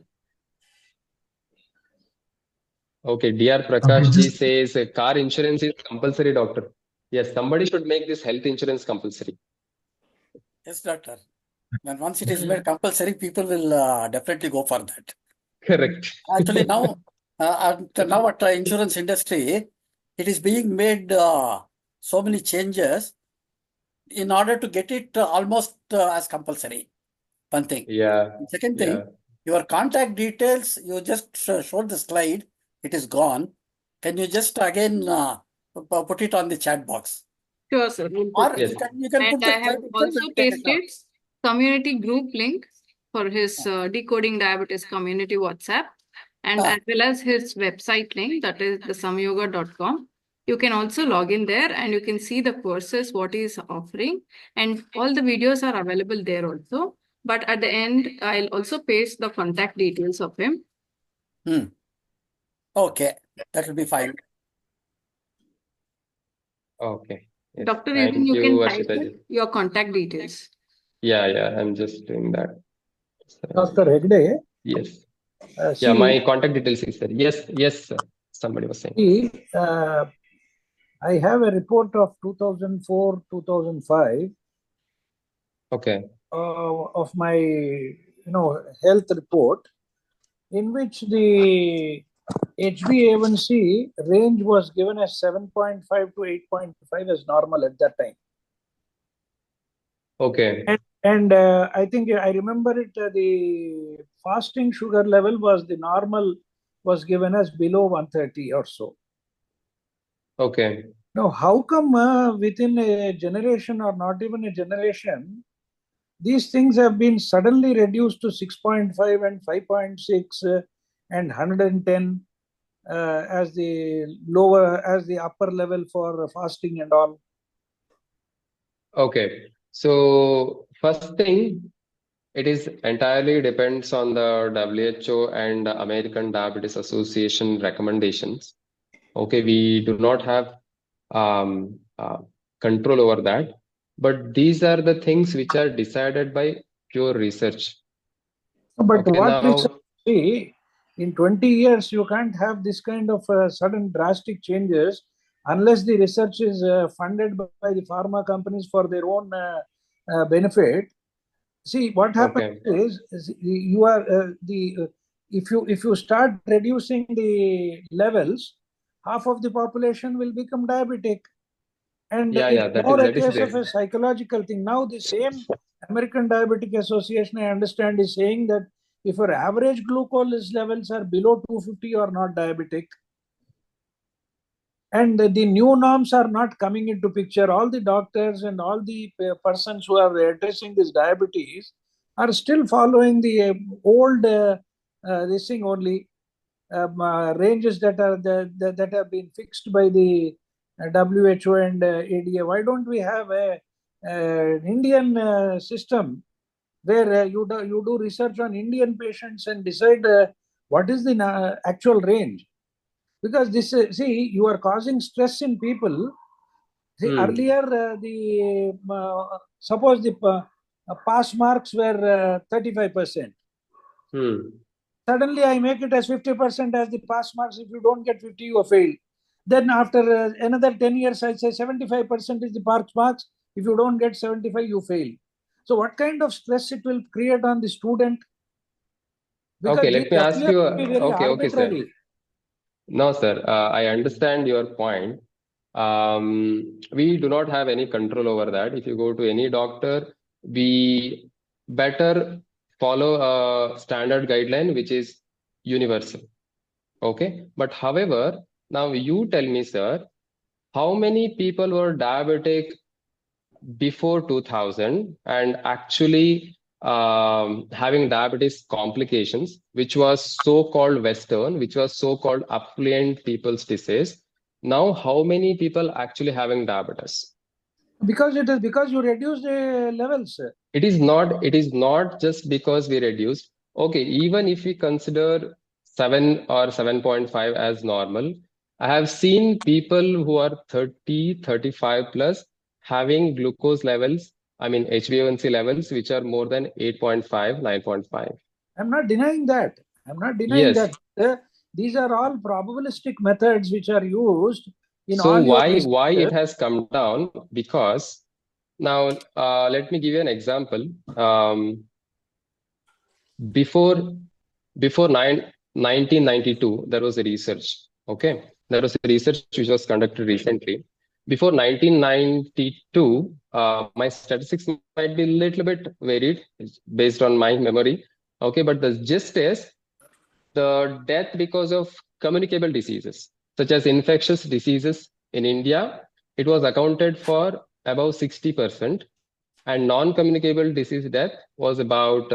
Okay, DR Prakash ji says car insurance is compulsory, doctor. Yes, somebody should make this health insurance compulsory. Yes, doctor. When once it is made compulsory, people will definitely go for that. Correct. Actually, now at the insurance industry, it is being made so many changes in order to get it almost as compulsory. One thing. Yeah. Second Yeah. thing, your contact details, you just showed the slide, it is gone. Can you just again put it on the chat box? Sure, sir. We'll Or put Yes. it. you can And put I the have slide itself also and take it down. pasted community group link for his Decoding Diabetes community WhatsApp, and Ah. as well as his website link, that is the samyoga.com. You can also log in there and you can see the courses, what he is offering, and all the videos are available there also. But at the end, I'll also paste the contact details of him. Okay, that will be fine. Okay. Yes. Doctor, Thank even you you, can type Ashwita ji. your contact details. Yeah, I'm just doing that. Dr. Hegde, Yes. Yeah, see, my contact details is there. Yes, sir. Somebody was saying. see, I have a report of 2004-2005 Okay. of my health report, in which the HbA1c range was given as 7.5 to 8.5 as normal at that time. Okay. And I think I remember it, the fasting sugar level was the normal, was given as below 130 or so. Okay. Now, how come within a generation or not even a generation, these things have been suddenly reduced to 6.5 and 5.6 and 110 as the upper level for fasting and all? Okay. So first thing, it is entirely depends on the WHO and the American Diabetes Association recommendations. Okay, we do not have control over that, but these are the things which are decided by pure research. But Okay, what now, research? See, in 20 years, you can't have this kind of sudden drastic changes unless the research is funded by the pharma companies for their own benefit. See, what happens is you are if you start reducing the levels, half of the population will become diabetic, and it's more a case of a psychological thing. Now, the same American Diabetic Association, I understand, is saying that if your average glucose levels are below 250, you are not diabetic. And the new norms are not coming into picture. All the doctors and all the persons who are addressing this diabetes are still following the old this thing only, ranges that have been fixed by the WHO and ADA. Why don't we have an Indian system where you do research on Indian patients and decide what is the actual range? Because this, see, you are causing stress in people. See, earlier, suppose the pass marks were 35%. Suddenly, I make it as 50% as the pass marks. If you don't get 50, you fail. Then after another 10 years, I say 75% is the pass marks. If you don't get 75, you fail. So what kind of stress it will create on the student? Because okay, let me ask you. Okay, sir. Arbitrary. No, sir. I understand your point. We do not have any control over that. If you go to any doctor, we better follow a standard guideline which is universal. Okay. But however, now you tell me, sir, how many people were diabetic before 2000 and actually having diabetes complications, which was so-called Western, which was so-called affluent people's disease. Now, how many people actually having diabetes? Because you reduce the levels. It is not just because we reduced. Okay, even if we consider 7 or 7.5 as normal, I have seen people who are 30, 35 plus having glucose levels, I mean HbA1c levels, which are more than 8.5, 9.5. I'm not denying that. That. These are all probabilistic methods which are used in So all your why research. it has come down? Because Now, let me give you an example. Before 1992, there was a research. Okay, there was a research which was conducted recently. Before 1992, my statistics might be a little bit varied based on my memory. Okay, but the gist is the death because of communicable diseases, such as infectious diseases in India, it was accounted for above 60%, and non-communicable disease death was about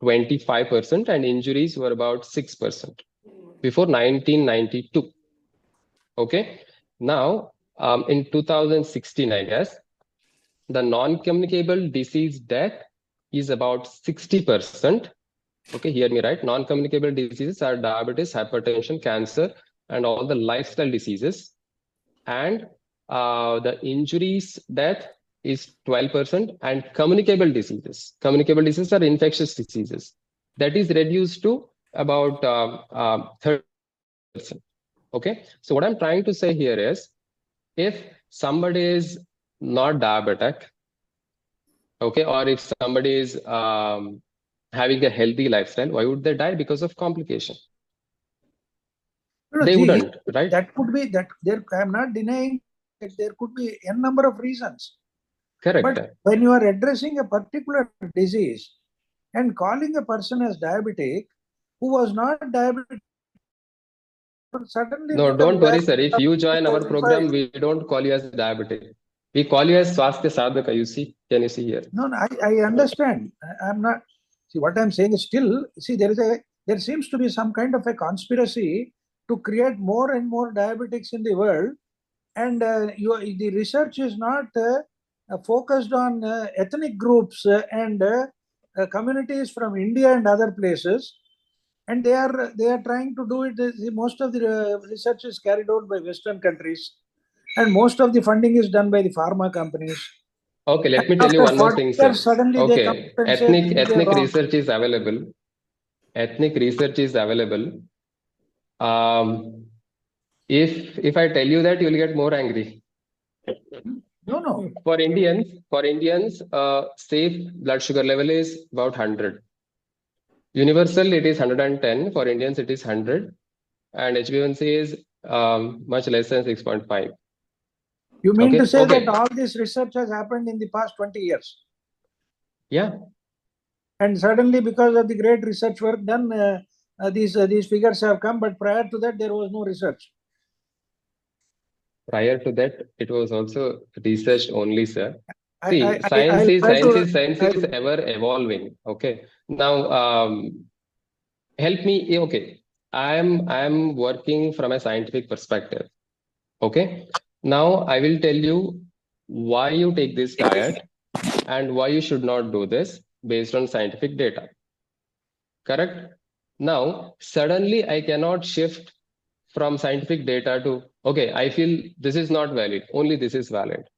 25%, and injuries were about 6% before 1992. Okay, now in 2016, I guess, the non-communicable disease death is about 60%. Okay, hear me right. Non-communicable diseases are diabetes, hypertension, cancer, and all the lifestyle diseases. And the injuries death is 12%, and communicable diseases are infectious diseases, that is reduced to about 30%. Okay, so what I'm trying to say here is, if somebody is not diabetic, okay, or if somebody is having a healthy lifestyle, why would they die? Because of complication. No, They see, wouldn't, right? that could be that there. I am not denying that there could be n number of reasons. Correct. But when you are addressing a particular disease and calling a person as diabetic who was not diabetic, suddenly No, don't worry, sir. If you join our 35. program, we don't call you as diabetic. We call you as Swasthya Sadhaka. You see, can you see here? No, I understand. I'm not. See, what I'm saying is still, see, there seems to be some kind of a conspiracy to create more and more diabetics in the world, and the research is not focused on ethnic groups and communities from India and other places, and they are trying to do it. Most of the research is carried out by Western countries, and most of the funding is done by the pharma companies. Okay, let me tell you After one more 40 thing, sir. years, suddenly they come Okay, and say we are ethnic wrong. research is available. Ethnic research is available. If I tell you that, you'll get more angry. No. For Indians, safe blood sugar level is about 100. Universal, it is 110. For Indians, it is 100, and HbA1c is much less than 6.5. You mean Okay, to say okay. that all this research has happened in the past 20 years? Yeah. And suddenly, because of the great research work done, these figures have come. But prior to that, there was no research. Prior to that, it was also research only, sir. See, I science is ever evolving. Okay. Now, help me. Okay, I'm working from a scientific perspective. Okay. Now I will tell you why you take this diet and why you should not do this based on scientific data. Correct? Now, suddenly I cannot shift from scientific data to, okay, I feel this is not valid, only this is valid.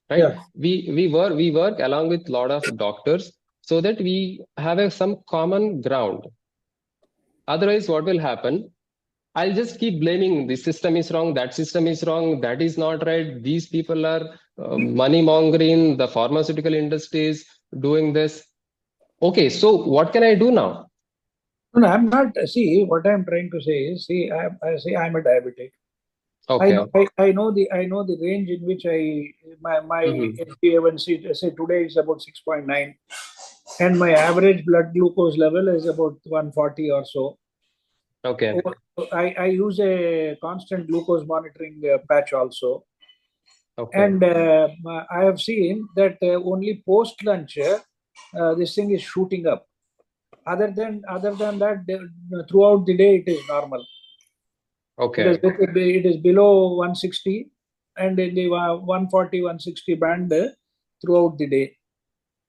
Right? Yeah. We work along with a lot of doctors so that we have some common ground. Otherwise, what will happen? I'll just keep blaming this system is wrong, that system is wrong, that is not right. These people are money mongering, the pharmaceutical industry is doing this. Okay, so what can I do now? No, I'm not. See, what I'm trying to say is, see, I say I'm a diabetic. Okay. I know the range in which my HbA1c, say today is about 6.9, and my average blood glucose level is about 140 or so. Okay. I use a constant glucose monitoring patch also. Okay. And I have seen that only post lunch this thing is shooting up. Other than that, throughout the day it is normal. Okay. It is below 160 and in the 140, 160 band throughout the day.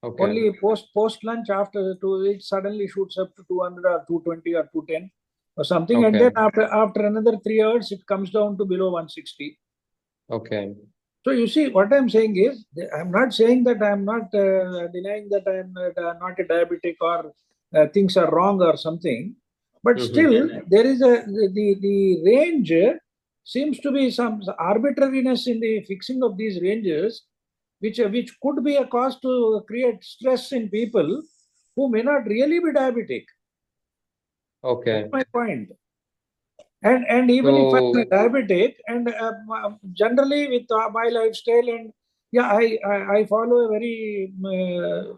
Okay. Only post lunch after it suddenly shoots up to 200 or 220 or 210 or something, and then after another 3 hours it comes down to below 160. Okay. So you see, what I'm saying is, I'm not saying that I'm not denying that I'm not a diabetic or things are wrong or something, but still there is the range seems to be some arbitrariness in the fixing of these ranges, which could be a cause to create stress in people who may not really be diabetic. Okay. That's my point. And even if I'm a diabetic, and generally with my lifestyle, and yeah, I follow a very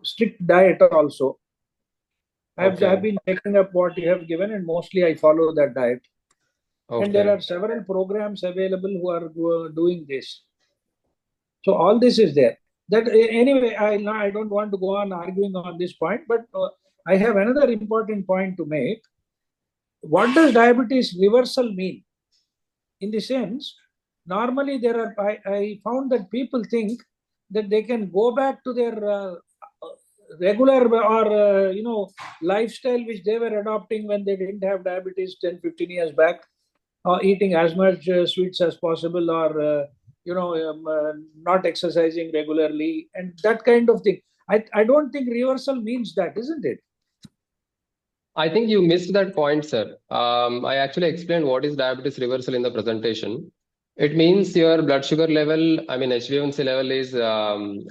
strict diet also. I've been taking up what you have given, and mostly I follow that diet. Okay. And there are several programs available who are doing this. So all this is there. That anyway, I don't want to go on arguing on this point, but I have another important point to make. What does diabetes reversal mean? In the sense, normally I found that people think that they can go back to their regular or lifestyle which they were adopting when they didn't have diabetes 10-15 years back, eating as much sweets as possible, or not exercising regularly, and that kind of thing. I don't think reversal means that, isn't it? I think you missed that point, sir. I actually explained what is diabetes reversal in the presentation. It means your blood sugar level, I mean HbA1c level is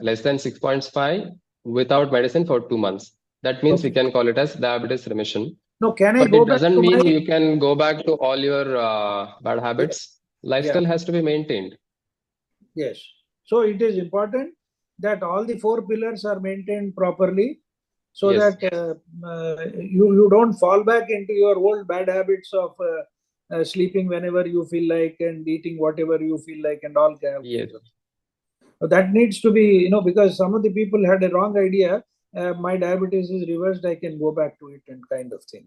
less than 6.5 without medicine for 2 months. That means we can call it as diabetes remission. No, can I But go it back doesn't to mean my... you can go back to all your bad habits. Lifestyle Yeah. has to be maintained. Yes. So it is important that all the 4 pillars are maintained properly, so Yes. that you don't fall back into your old bad habits of sleeping whenever you feel like and eating whatever you feel like and all kind of Yes. things. So that needs to be, because some of the people had a wrong idea. My diabetes is reversed, I can go back to it, and kind of thing.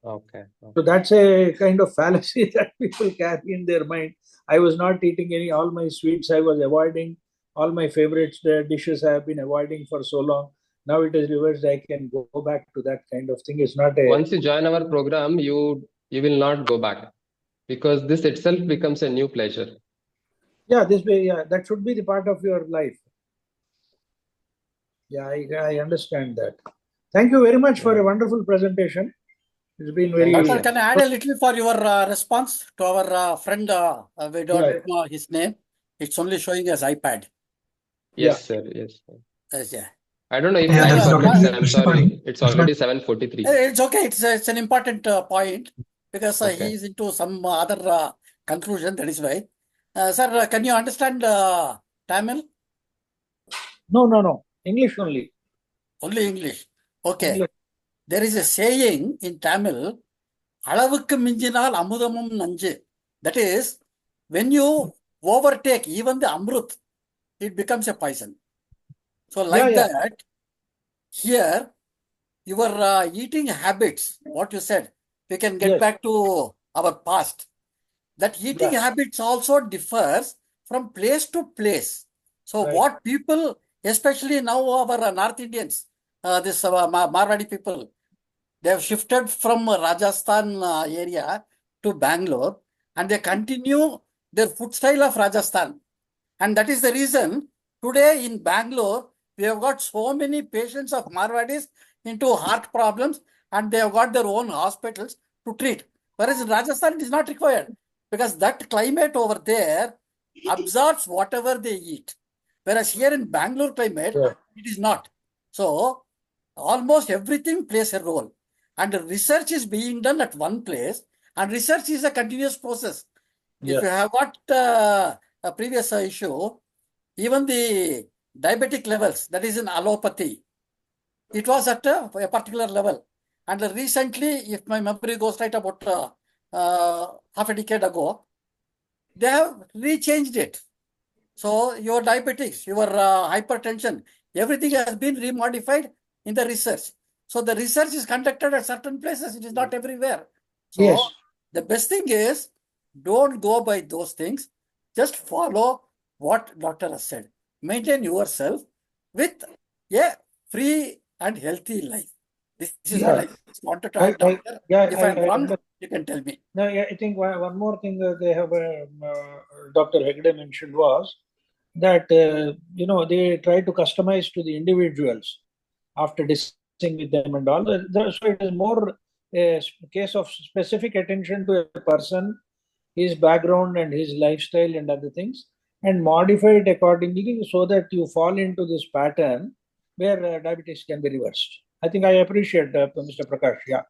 Okay. So that's a kind of fallacy that people carry in their mind. I was not eating all my sweets, I was avoiding all my favorite dishes I have been avoiding for so long. Now it is reversed, I can go back to that kind of thing. It's not a... Once you join our program, you will not go back, because this itself becomes a new pleasure. Yeah, this way, yeah, that should be the part of your life. Yeah, I understand that. Thank you very much for a wonderful presentation. It's been very... Thank you, Sir, sir. can I add a little for your response to our friend? We don't know his name. It's only showing as iPad. Yes, sir. Yes, sir. Yes, yeah. I don't know if Yeah, time that's permits. Dr. I'm sorry. It's already 7:43. It's okay. It's an important point, because he Okay. is into some other conclusion. That is why. Sir, can you understand Tamil? No. English only. Only English. Okay. English. There is a saying in Tamil, "Alavukku minjinal amudamum nanju." That is, when you overtake even the amrut, it becomes a poison. So like that, here, your eating habits, what you said, we can get back to our past. That eating habits also differs from place to place. So what people, especially now our North Indians, this Marwadi people, they have shifted from Rajasthan area to Bangalore, and they continue their food style of Rajasthan. And that is the reason today in Bangalore, we have got so many patients of Marwadis into heart problems, and they have got their own hospitals to treat. Whereas in Rajasthan, it is not required, because that climate over there absorbs whatever they eat. Whereas here in Bangalore climate, it is not. So almost everything plays a role. And research is being done at one place, and research is a continuous process. If you have got a previous issue, even the diabetic levels, that is in allopathy, it was at a particular level. And recently, if my memory goes right, about half a decade ago, they have rechanged it. So your diabetics, your hypertension, everything has been remodified in the research. So the research is conducted at certain places. It is not everywhere. So the best thing is, don't go by those things. Just follow what doctor has said. Maintain yourself with a free and healthy life. This is what I wanted to add, doctor. If I'm wrong, you can tell me. No, I think one more thing they have Dr. Hegde mentioned was that they try to customize to the individuals after discussing with them and all. So it is more a case of specific attention to a person his background and his lifestyle and other things, and modify it accordingly so that you fall into this pattern where diabetes can be reversed. I think I appreciate Mr. Prakash. Yeah.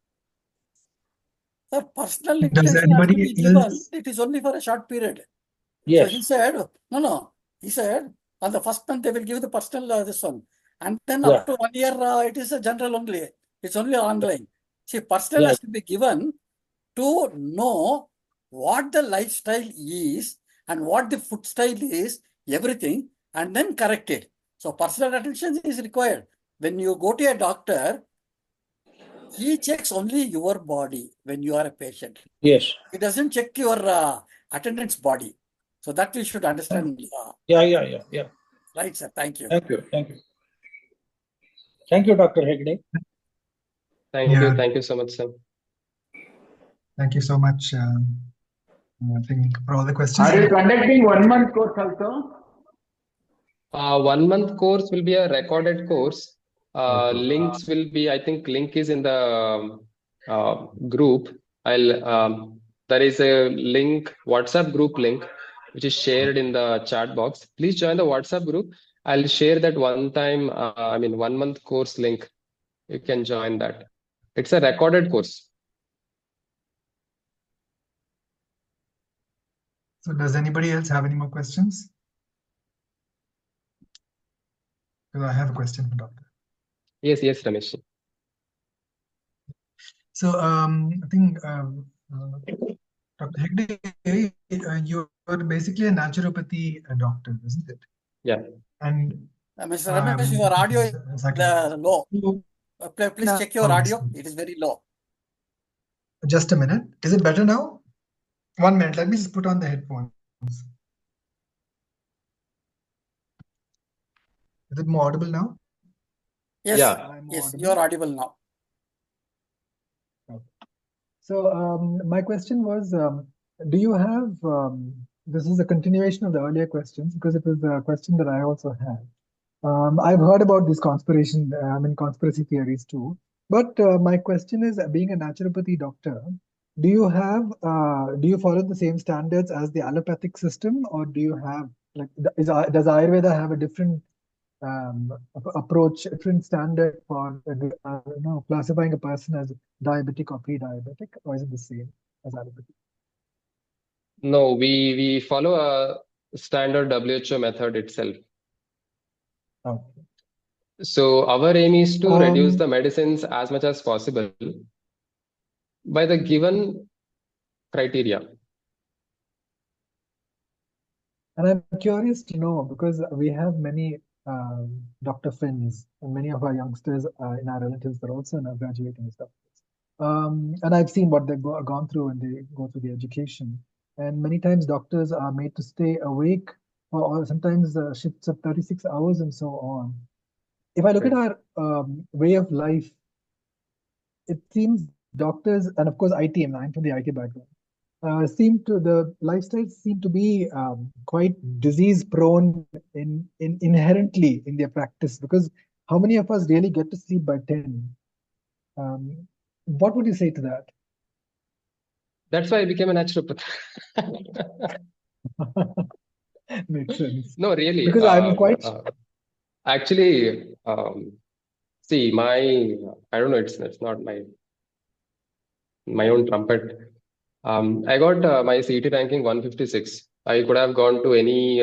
The personal Does intention has to be anybody given. else? It is only for a short period. So Yes. he said, no. He said, on the first month they will give the personal this one. And then Yeah. up to 1 year, it is a general only. It's only online. See, personal Yeah. has to be given to know what the lifestyle is and what the food style is, everything, and then correct it. So personal attention is required. When you go to a doctor, he checks only your body when you are a patient. Yes. He doesn't check your attendant's body. So that we should understand. Yeah. Right, sir. Thank you. Thank you. Thank you, Dr. Hegde. Thank Yeah. you. Thank you so much, sir. Thank you so much, I think, for all the questions. Are you conducting 1 month course also? 1 month course will be a recorded course. Okay. Links will be, I think, link is in the group. There is a link, WhatsApp group link, which is shared in the chat box. Please join the WhatsApp group. I'll share that 1 month course link. You can join that. It's a recorded course. So does anybody else have any more questions? Because I have a question for Doctor. Yes, Ramesh. So I think Dr. Hegde, you're basically a naturopathy doctor, isn't it? Yeah. And Mr. Ramesh, your audio is low. Please check your audio. It is very low. Just a minute. Is it better now? 1 minute. Let me just put on the headphones. Is it more audible now? Yes, Yeah. yes, you are audible now. Okay. So my question was, do you have, this is a continuation of the earlier questions because it was a question that I also had. I've heard about these conspiracy theories too. But my question is, being a naturopathy doctor, do you follow the same standards as the allopathic system, or do you have does Ayurveda have a different approach, different standard for classifying a person as diabetic or pre-diabetic, or is it the same as allopathy? No, we follow a standard WHO method itself. Okay. So our aim is to reduce the medicines as much as possible by the given criteria. And I'm curious to know, because we have many doctor friends, and many of our youngsters in our relatives are also now graduating as doctors. And I've seen what they've gone through when they go through the education. And many times doctors are made to stay awake or sometimes shifts of 36 hours and so on. If I look at our way of life, it seems doctors, and of course IT, I'm from the IT background, the lifestyles seem to be quite disease prone inherently in their practice, because how many of us really get to sleep by 10? What would you say to that? That's why I became a naturopath. Makes sense. No, really. Because I'm quite actually, see, I don't know, it's not my own trumpet. I got my CET ranking 156. I could have gone to any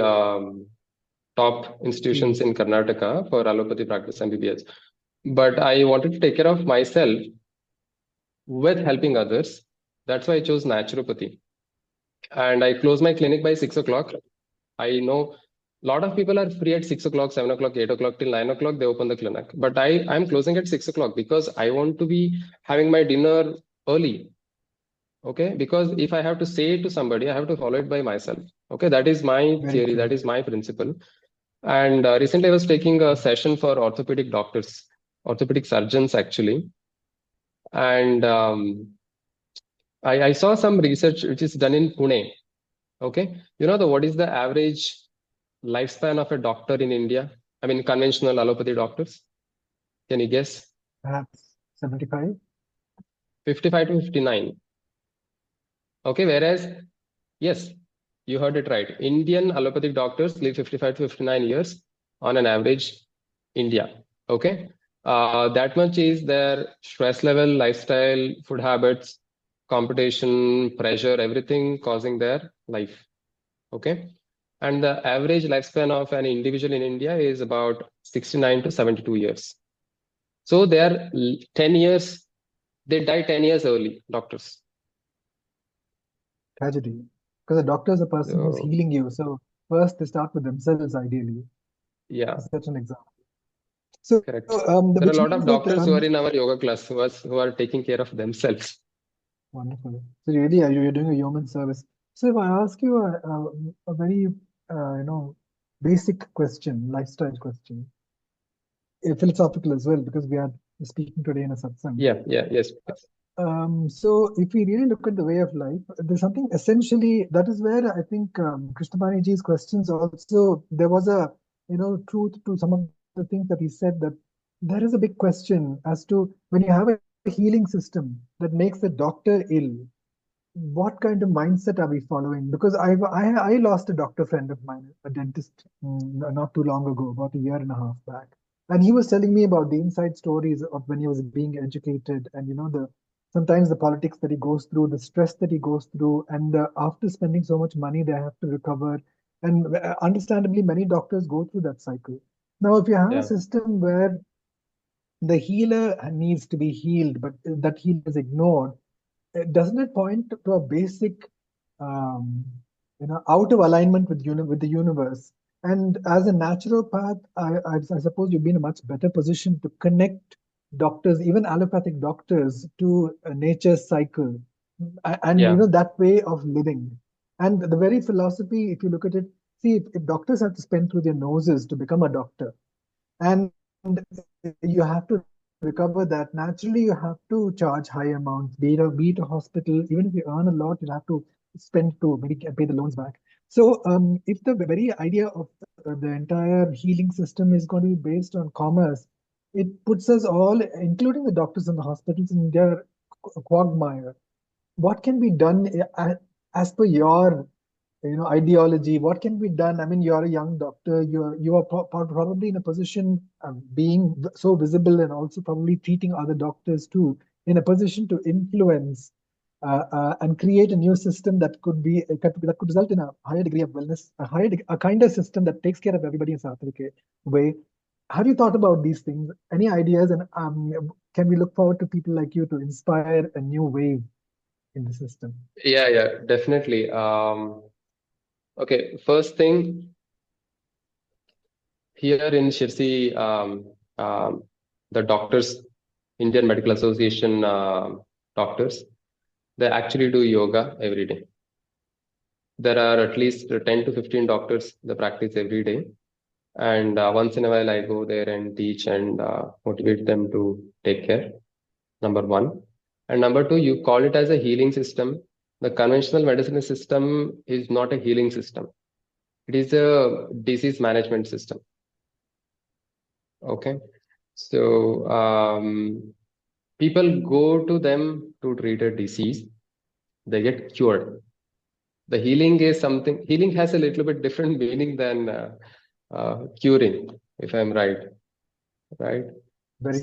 top institutions in Karnataka for allopathy practice MBBS. But I wanted to take care of myself with helping others. That's why I chose naturopathy. And I close my clinic by 6 o'clock. I know a lot of people are free at 6 o'clock, 7 o'clock, 8 o'clock till 9 o'clock, they open the clinic. But I'm closing at 6 o'clock because I want to be having my dinner early. Okay, because if I have to say it to somebody, I have to follow it by myself. Okay, that is my theory, that is my principle. And recently I was taking a session for orthopedic doctors, orthopedic surgeons actually. And I saw some research which is done in Pune. Okay, what is the average lifespan of a doctor in India? I mean, conventional allopathy doctors. Can you guess? Perhaps 75? 55 to 59. Okay, whereas Yes, you heard it right. Indian allopathic doctors live 55 to 59 years on an average India. Okay. That much is their stress level, lifestyle, food habits, competition, pressure, everything causing their life. Okay. And the average lifespan of an individual in India is about 69 to 72 years. So they are 10 years, they die 10 years early, doctors. Tragedy. Because a doctor is a person who's So, healing you. So first they start with themselves, ideally. yeah, It's such an example. So, correct. There are a which lot means of that doctors who are in our yoga class who are taking care of themselves. wonderful. So really, you're doing a human service. So if I ask you a very basic question, lifestyle question, philosophical as well, because we are speaking today in a satsang. Yes. So if we really look at the way of life, there's something essentially that is where I think Krishnapani ji's questions also, there was a truth to some of the things that he said, that there is a big question as to when you have a healing system that makes the doctor ill, what kind of mindset are we following? Because I lost a doctor friend of mine, a dentist, not too long ago, about a year and a half back, and he was telling me about the inside stories of when he was being educated, and the sometimes the politics that he goes through, the stress that he goes through, and after spending so much money, they have to recover. And understandably, many doctors go through that cycle. Now, if you have a system where the healer needs to be healed, but that healer is ignored, doesn't it point to a basic, out of alignment with the universe? And as a naturopath, I suppose you've been in a much better position to connect doctors, even allopathic doctors, to nature's cycle, and that way of living. And the very philosophy, if you look at it, see, if doctors have to spend through their noses to become a doctor, and you have to recover that. Naturally, you have to charge high amounts, be it a hospital. Even if you earn a lot, you'll have to spend to maybe pay the loans back. So if the very idea of the entire healing system is going to be based on commerce, it puts us all, including the doctors and the hospitals, in their quagmire. What can be done as per your ideology? What can be done? I mean, you're a young doctor. You are probably in a position of being so visible, and also probably treating other doctors too, in a position to influence and create a new system that could result in a higher degree of wellness, a kinder system that takes care of everybody in a Sattvic way. Have you thought about these things? Any ideas? And can we look forward to people like you to inspire a new wave in the system? Yeah, definitely. Okay, first thing, here in Shirsi, the doctors, Indian Medical Association doctors, they actually do yoga every day. There are at least 10 to 15 doctors that practice every day. And once in a while, I go there and teach and motivate them to take care. Number one. And number two, you call it as a healing system. The conventional medicine system is not a healing system. It is a disease management system. Okay. So people go to them to treat a disease. They get cured. The healing is something, healing has a little bit different meaning than curing, if I'm right. Very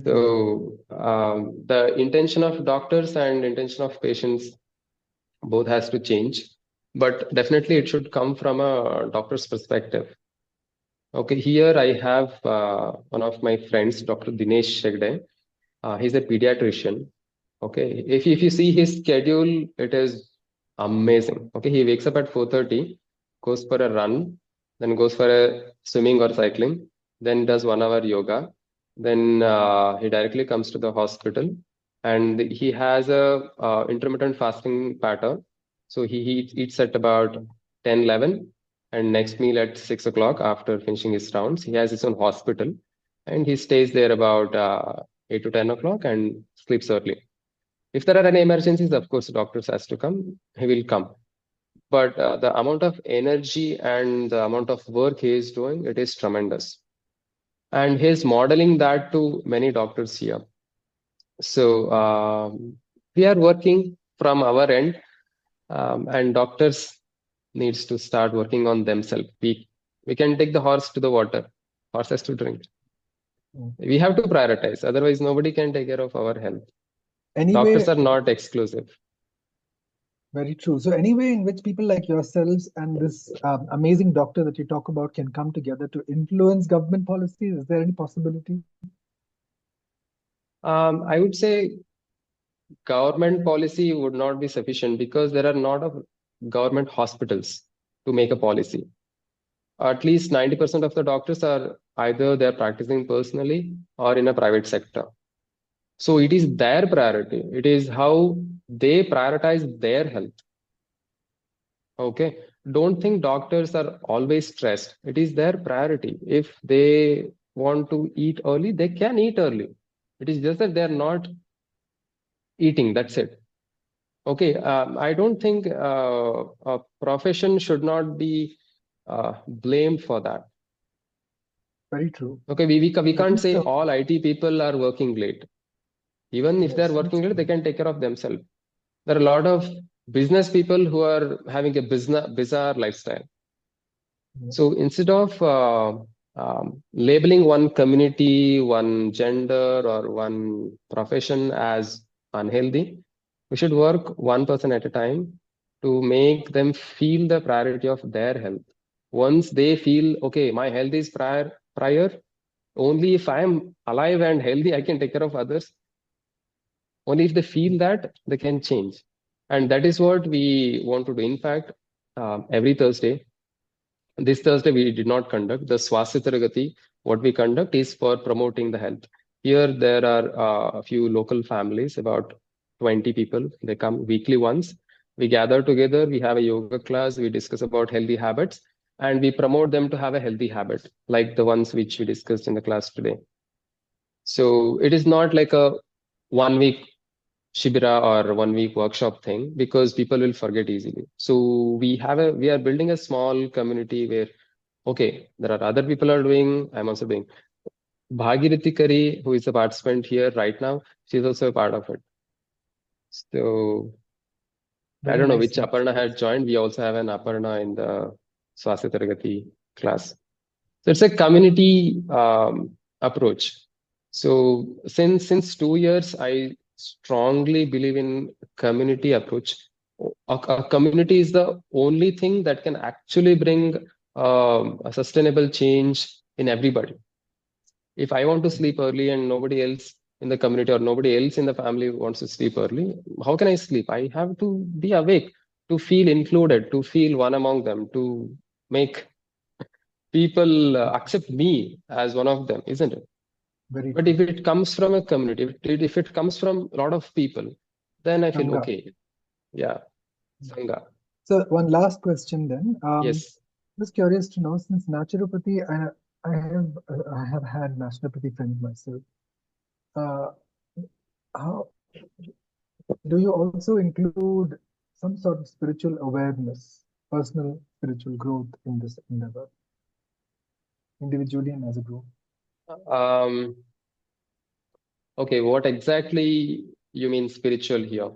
So the intention of doctors and intention of patients both has to change, but definitely it should come from a doctor's perspective. Okay, here I have one of my friends, Dr. Dinesh Hegde. He's a pediatrician. Okay, if you see his schedule, it is amazing. Okay, he wakes up at 4:30, goes for a run, then goes for a swimming or cycling, then does 1 hour yoga, then he directly comes to the hospital, and he has a intermittent fasting pattern. So he eats at about 10, 11, and next meal at 6 o'clock after finishing his rounds. He has his own hospital, and he stays there about 8 to 10 o'clock and sleeps early. If there are any emergencies, of course, doctors has to come. He will come. But the amount of energy and the amount of work he is doing, it is tremendous. And he's modeling that to many doctors here. So we are working from our end, and doctors needs to start working on themselves. We can take the horse to the water. Horse has to drink. We have to prioritize. Otherwise, nobody can take care of our health. Anyway, Doctors are not exclusive. Very true. So any way in which people like yourselves and this amazing doctor that you talk about can come together to influence government policies, is there any possibility? I would say government policy would not be sufficient because there are not of government hospitals to make a policy. At least 90% of the doctors are either they're practicing personally or in a private sector. So it is their priority. It is how they prioritize their health. Okay. Don't think doctors are always stressed. It is their priority. If they want to eat early, they can eat early. It is just that they're not eating. That's it. Okay. I don't think a profession should not be blamed for that. Very true. Okay. We can't say so. all IT people are working late. Even if Yes, they're working late, they can take care of themselves. There are a lot of business people who are having a bizarre lifestyle. So instead of labeling one community, one gender, or one profession as unhealthy, we should work one person at a time to make them feel the priority of their health. Once they feel, okay, my health is prior, only if I am alive and healthy, I can take care of others. Only if they feel that, they can change. And that is what we want to do. In fact, every Thursday, this Thursday we did not conduct. The Swasthya what we conduct is for promoting the health. Here there are a few local families, about 20 people. They come weekly once. We gather together, we have a yoga class, we discuss about healthy habits, and we promote them to have a healthy habit, like the ones which we discussed in the class today. So it is not like a 1 week Shibira or 1 week workshop thing, because people will forget easily. So we are building a small community where, okay, there are other people are doing, I'm also doing. Bhagirathi Kari, who is a participant here right now, she's also a part of it. So I don't know which Aparna had joined. We also have an Aparna in the Swasthya Taragati class. So it's a community approach. So since 2 years, I strongly believe in community approach. A community is the only thing that can actually bring a sustainable change in everybody. If I want to sleep early and nobody else in the community or nobody else in the family wants to sleep early, how can I sleep? I have to be awake, to feel included, to feel one among them, to make people accept me as one of them, isn't it? But if it comes from a community, if it comes from a lot of people, then I feel okay. Yeah, Sangha. So one last question then. Yes. Just curious to know, since naturopathy, I have had naturopathy friends myself. How do you also include some sort of spiritual awareness, personal spiritual growth in this endeavor, individually and as a group? Okay, what exactly you mean spiritual here?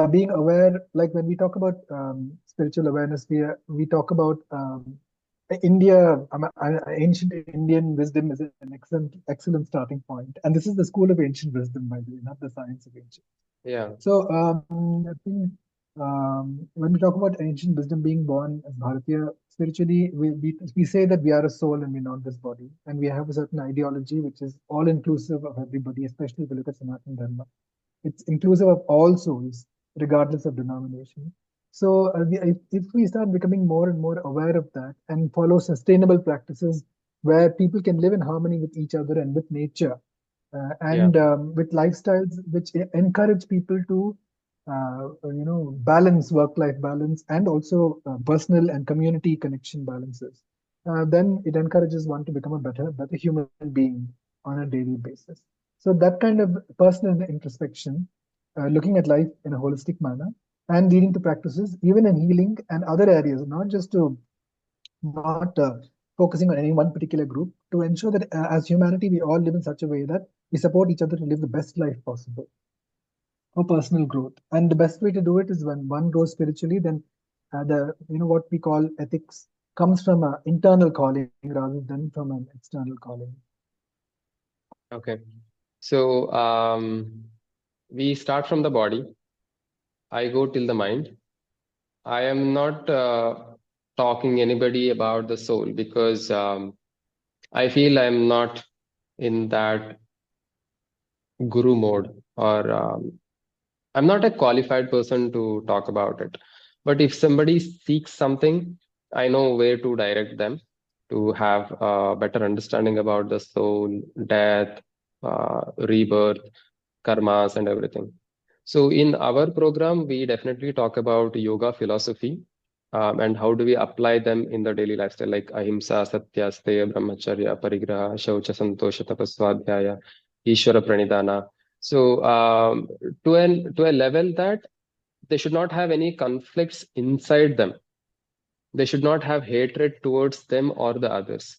Being aware, like when we talk about spiritual awareness, we talk about India. Ancient Indian wisdom is an excellent starting point, and this is the school of ancient wisdom, by the way, not the science of ancient. Yeah. So I think when we talk about ancient wisdom being born as Bharatiya, spiritually, we say that we are a soul and we're not this body, and we have a certain ideology which is all inclusive of everybody, especially if you look at Sanatana Dharma. It's inclusive of all souls, regardless of denomination. So if we start becoming more and more aware of that and follow sustainable practices where people can live in harmony with each other and with nature, with lifestyles which encourage people to balance work-life balance and also personal and community connection balances, then it encourages one to become a better human being on a daily basis. So that kind of personal introspection, looking at life in a holistic manner, and leading to practices even in healing and other areas, not focusing on any one particular group, to ensure that as humanity we all live in such a way that we support each other to live the best life possible for personal growth. And the best way to do it is when one grows spiritually, then what we call ethics comes from an internal calling rather than from an external calling. Okay. So we start from the body. I go till the mind. I am not talking anybody about the soul because I feel I'm not in that guru mode, or I'm not a qualified person to talk about it. But if somebody seeks something, I know where to direct them to have a better understanding about the soul, death, rebirth, karmas, and everything. So in our program, we definitely talk about yoga philosophy, and how do we apply them in the daily lifestyle, like ahimsa, satya, steya, brahmacharya, parigraha, shaucha, santosha, tapaswadhyaya, ishvara pranidhana. So to a level that they should not have any conflicts inside them. They should not have hatred towards them or the others.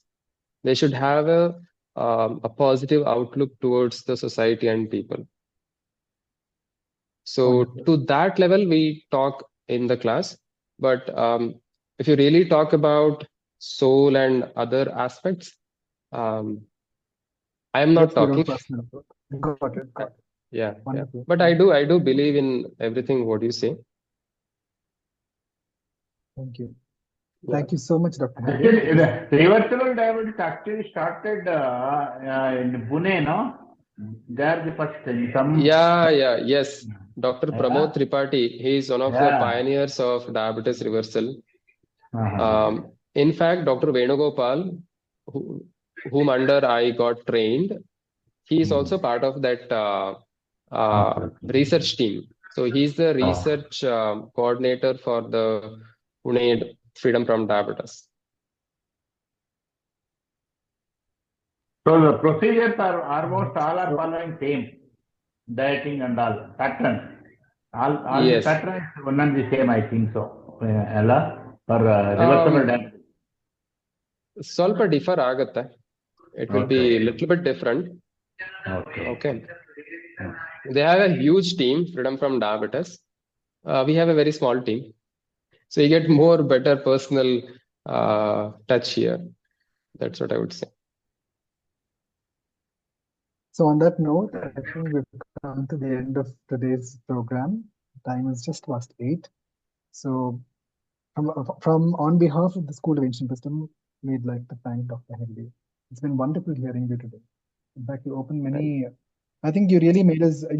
They should have a positive outlook towards the society and people. So Wonderful. to that level, we talk in the class. But if you really talk about soul and other aspects, I am not That's your own talking. personal growth. Got it. Got it. Yeah, yeah. Wonderful. But I do believe in everything what you say. Thank you. Yeah. Thank you so much, Dr. Actually, Hegde. the reversible diabetes actually started in Pune, no? There the first in some. Yes. Dr. Yeah. Pramod Tripathi, he is one of the Yeah. pioneers of diabetes reversal. Uh-huh. In fact, Dr. Venugopal, whom under I got trained, he is also part of that research team. So he's the research coordinator for the Pune Freedom from Diabetes. So the procedures are almost all are following same dieting and all pattern. All the Yes. patterns one and the same, I think so. Ella for reversible diabetes. ಸ್ವಲ್ಪ differ ಆಗುತ್ತೆ. It will be a little bit different. Okay. They have a huge team, Freedom from Diabetes. We have a very small team. So you get more better personal touch here. That's what I would say. So on that note, I think we've come to the end of today's program. Time is just past 8. So from on behalf of the School of Ancient Wisdom, we'd like to thank Dr. Hegde. It's been wonderful hearing you today. In fact, you opened many. I think you really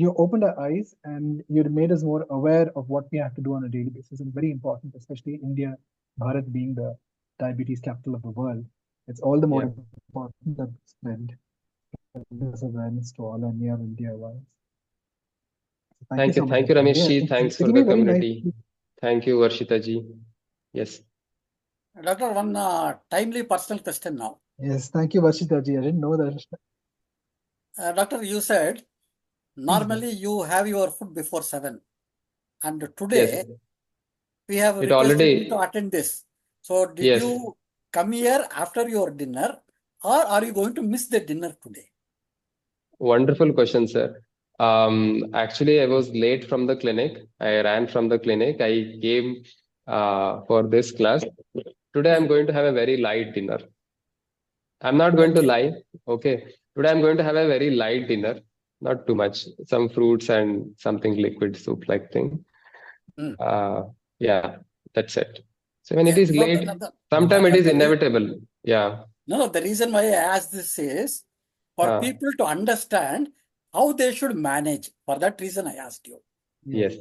you opened our eyes and you made us more aware of what we have to do on a daily basis. And very important, especially India, Bharat being the diabetes capital of the world. It's all the more important that we spread this awareness to all and near India wise. Thank you, Ramesh ji. Thanks for the community. Thank you, Varshita ji. Yes. Doctor, one timely personal question now. Yes, thank you, Varshita ji. I didn't know that. Doctor, you said normally you have your food before 7, and today we have requested you to attend this. So did you come here after your dinner, or are you going to miss the dinner today? Wonderful question, sir. Actually, I was late from the clinic. I ran from the clinic. I came for this class. Today, I'm going to have a very light dinner. I'm not going to lie. Okay. Today, I'm going to have a very light dinner. Not too much. Some fruits and something liquid soup-like thing. Yeah, that's it. So when it is late, sometimes it is inevitable. Yeah. No, the reason why I ask this is for people to understand how they should manage. For that reason, I asked you. Yes.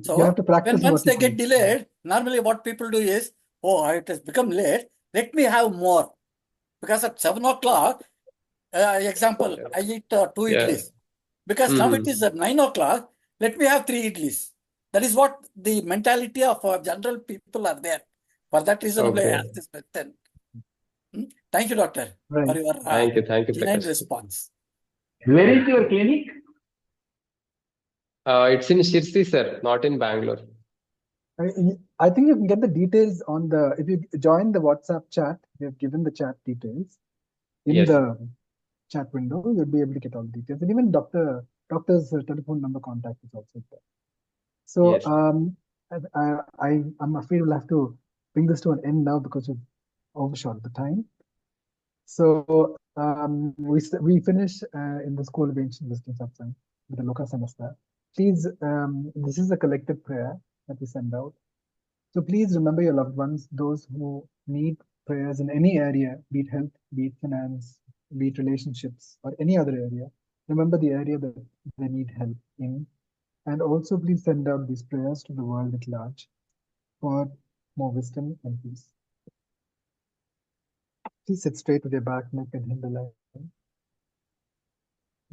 So you have to practice once they get delayed, normally what people do is, oh, it has become late. Let me have more. Because at 7 o'clock, example, I eat 2 idlis. Because now it is at 9 o'clock, let me have 3 idlis. That is what the mentality of general people are there. For that reason, I asked this question. Thank you, doctor, for your genuine response. Where is your clinic? It's in Shirsi, sir, not in Bangalore. I think you can get the details on the, if you join the WhatsApp chat, we have given the chat details. In the chat window, you'll be able to get all the details. And even doctor's telephone number contact is also there. So I'm afraid we'll have to bring this to an end now because we've overshot the time. So we finish in the School of Ancient Wisdom Satsang with the Loka Samasta. Please, this is a collective prayer that we send out. So please remember your loved ones, those who need prayers in any area, be it health, be it finance, be it relationships, or any other area. Remember the area that they need help in. And also please send out these prayers to the world at large for more wisdom and peace. Please sit straight with your back, neck, and hind aligned.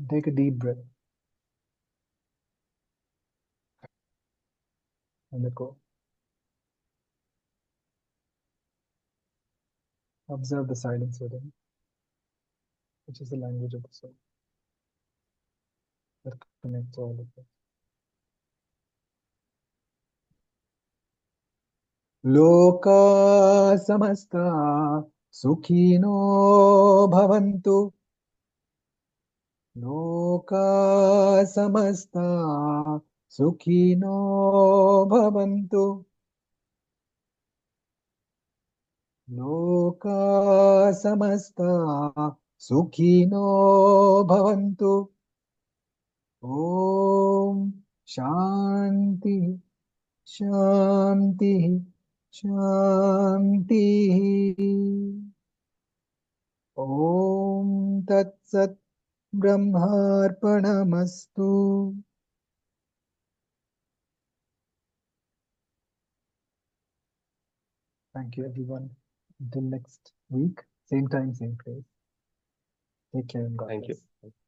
Take a deep breath and let go. Observe the silence within, which is the language of the soul that connects all of us. Loka samasta sukhino bhavantu. Loka samasta sukhino bhavantu. Loka samasta sukhino bhavantu. Om Shanti Shanti Shanti. Om Tat Sat Brahmarpanamastu. Thank you, everyone. Until next week, same time, same place. Take care and God bless. Thank you.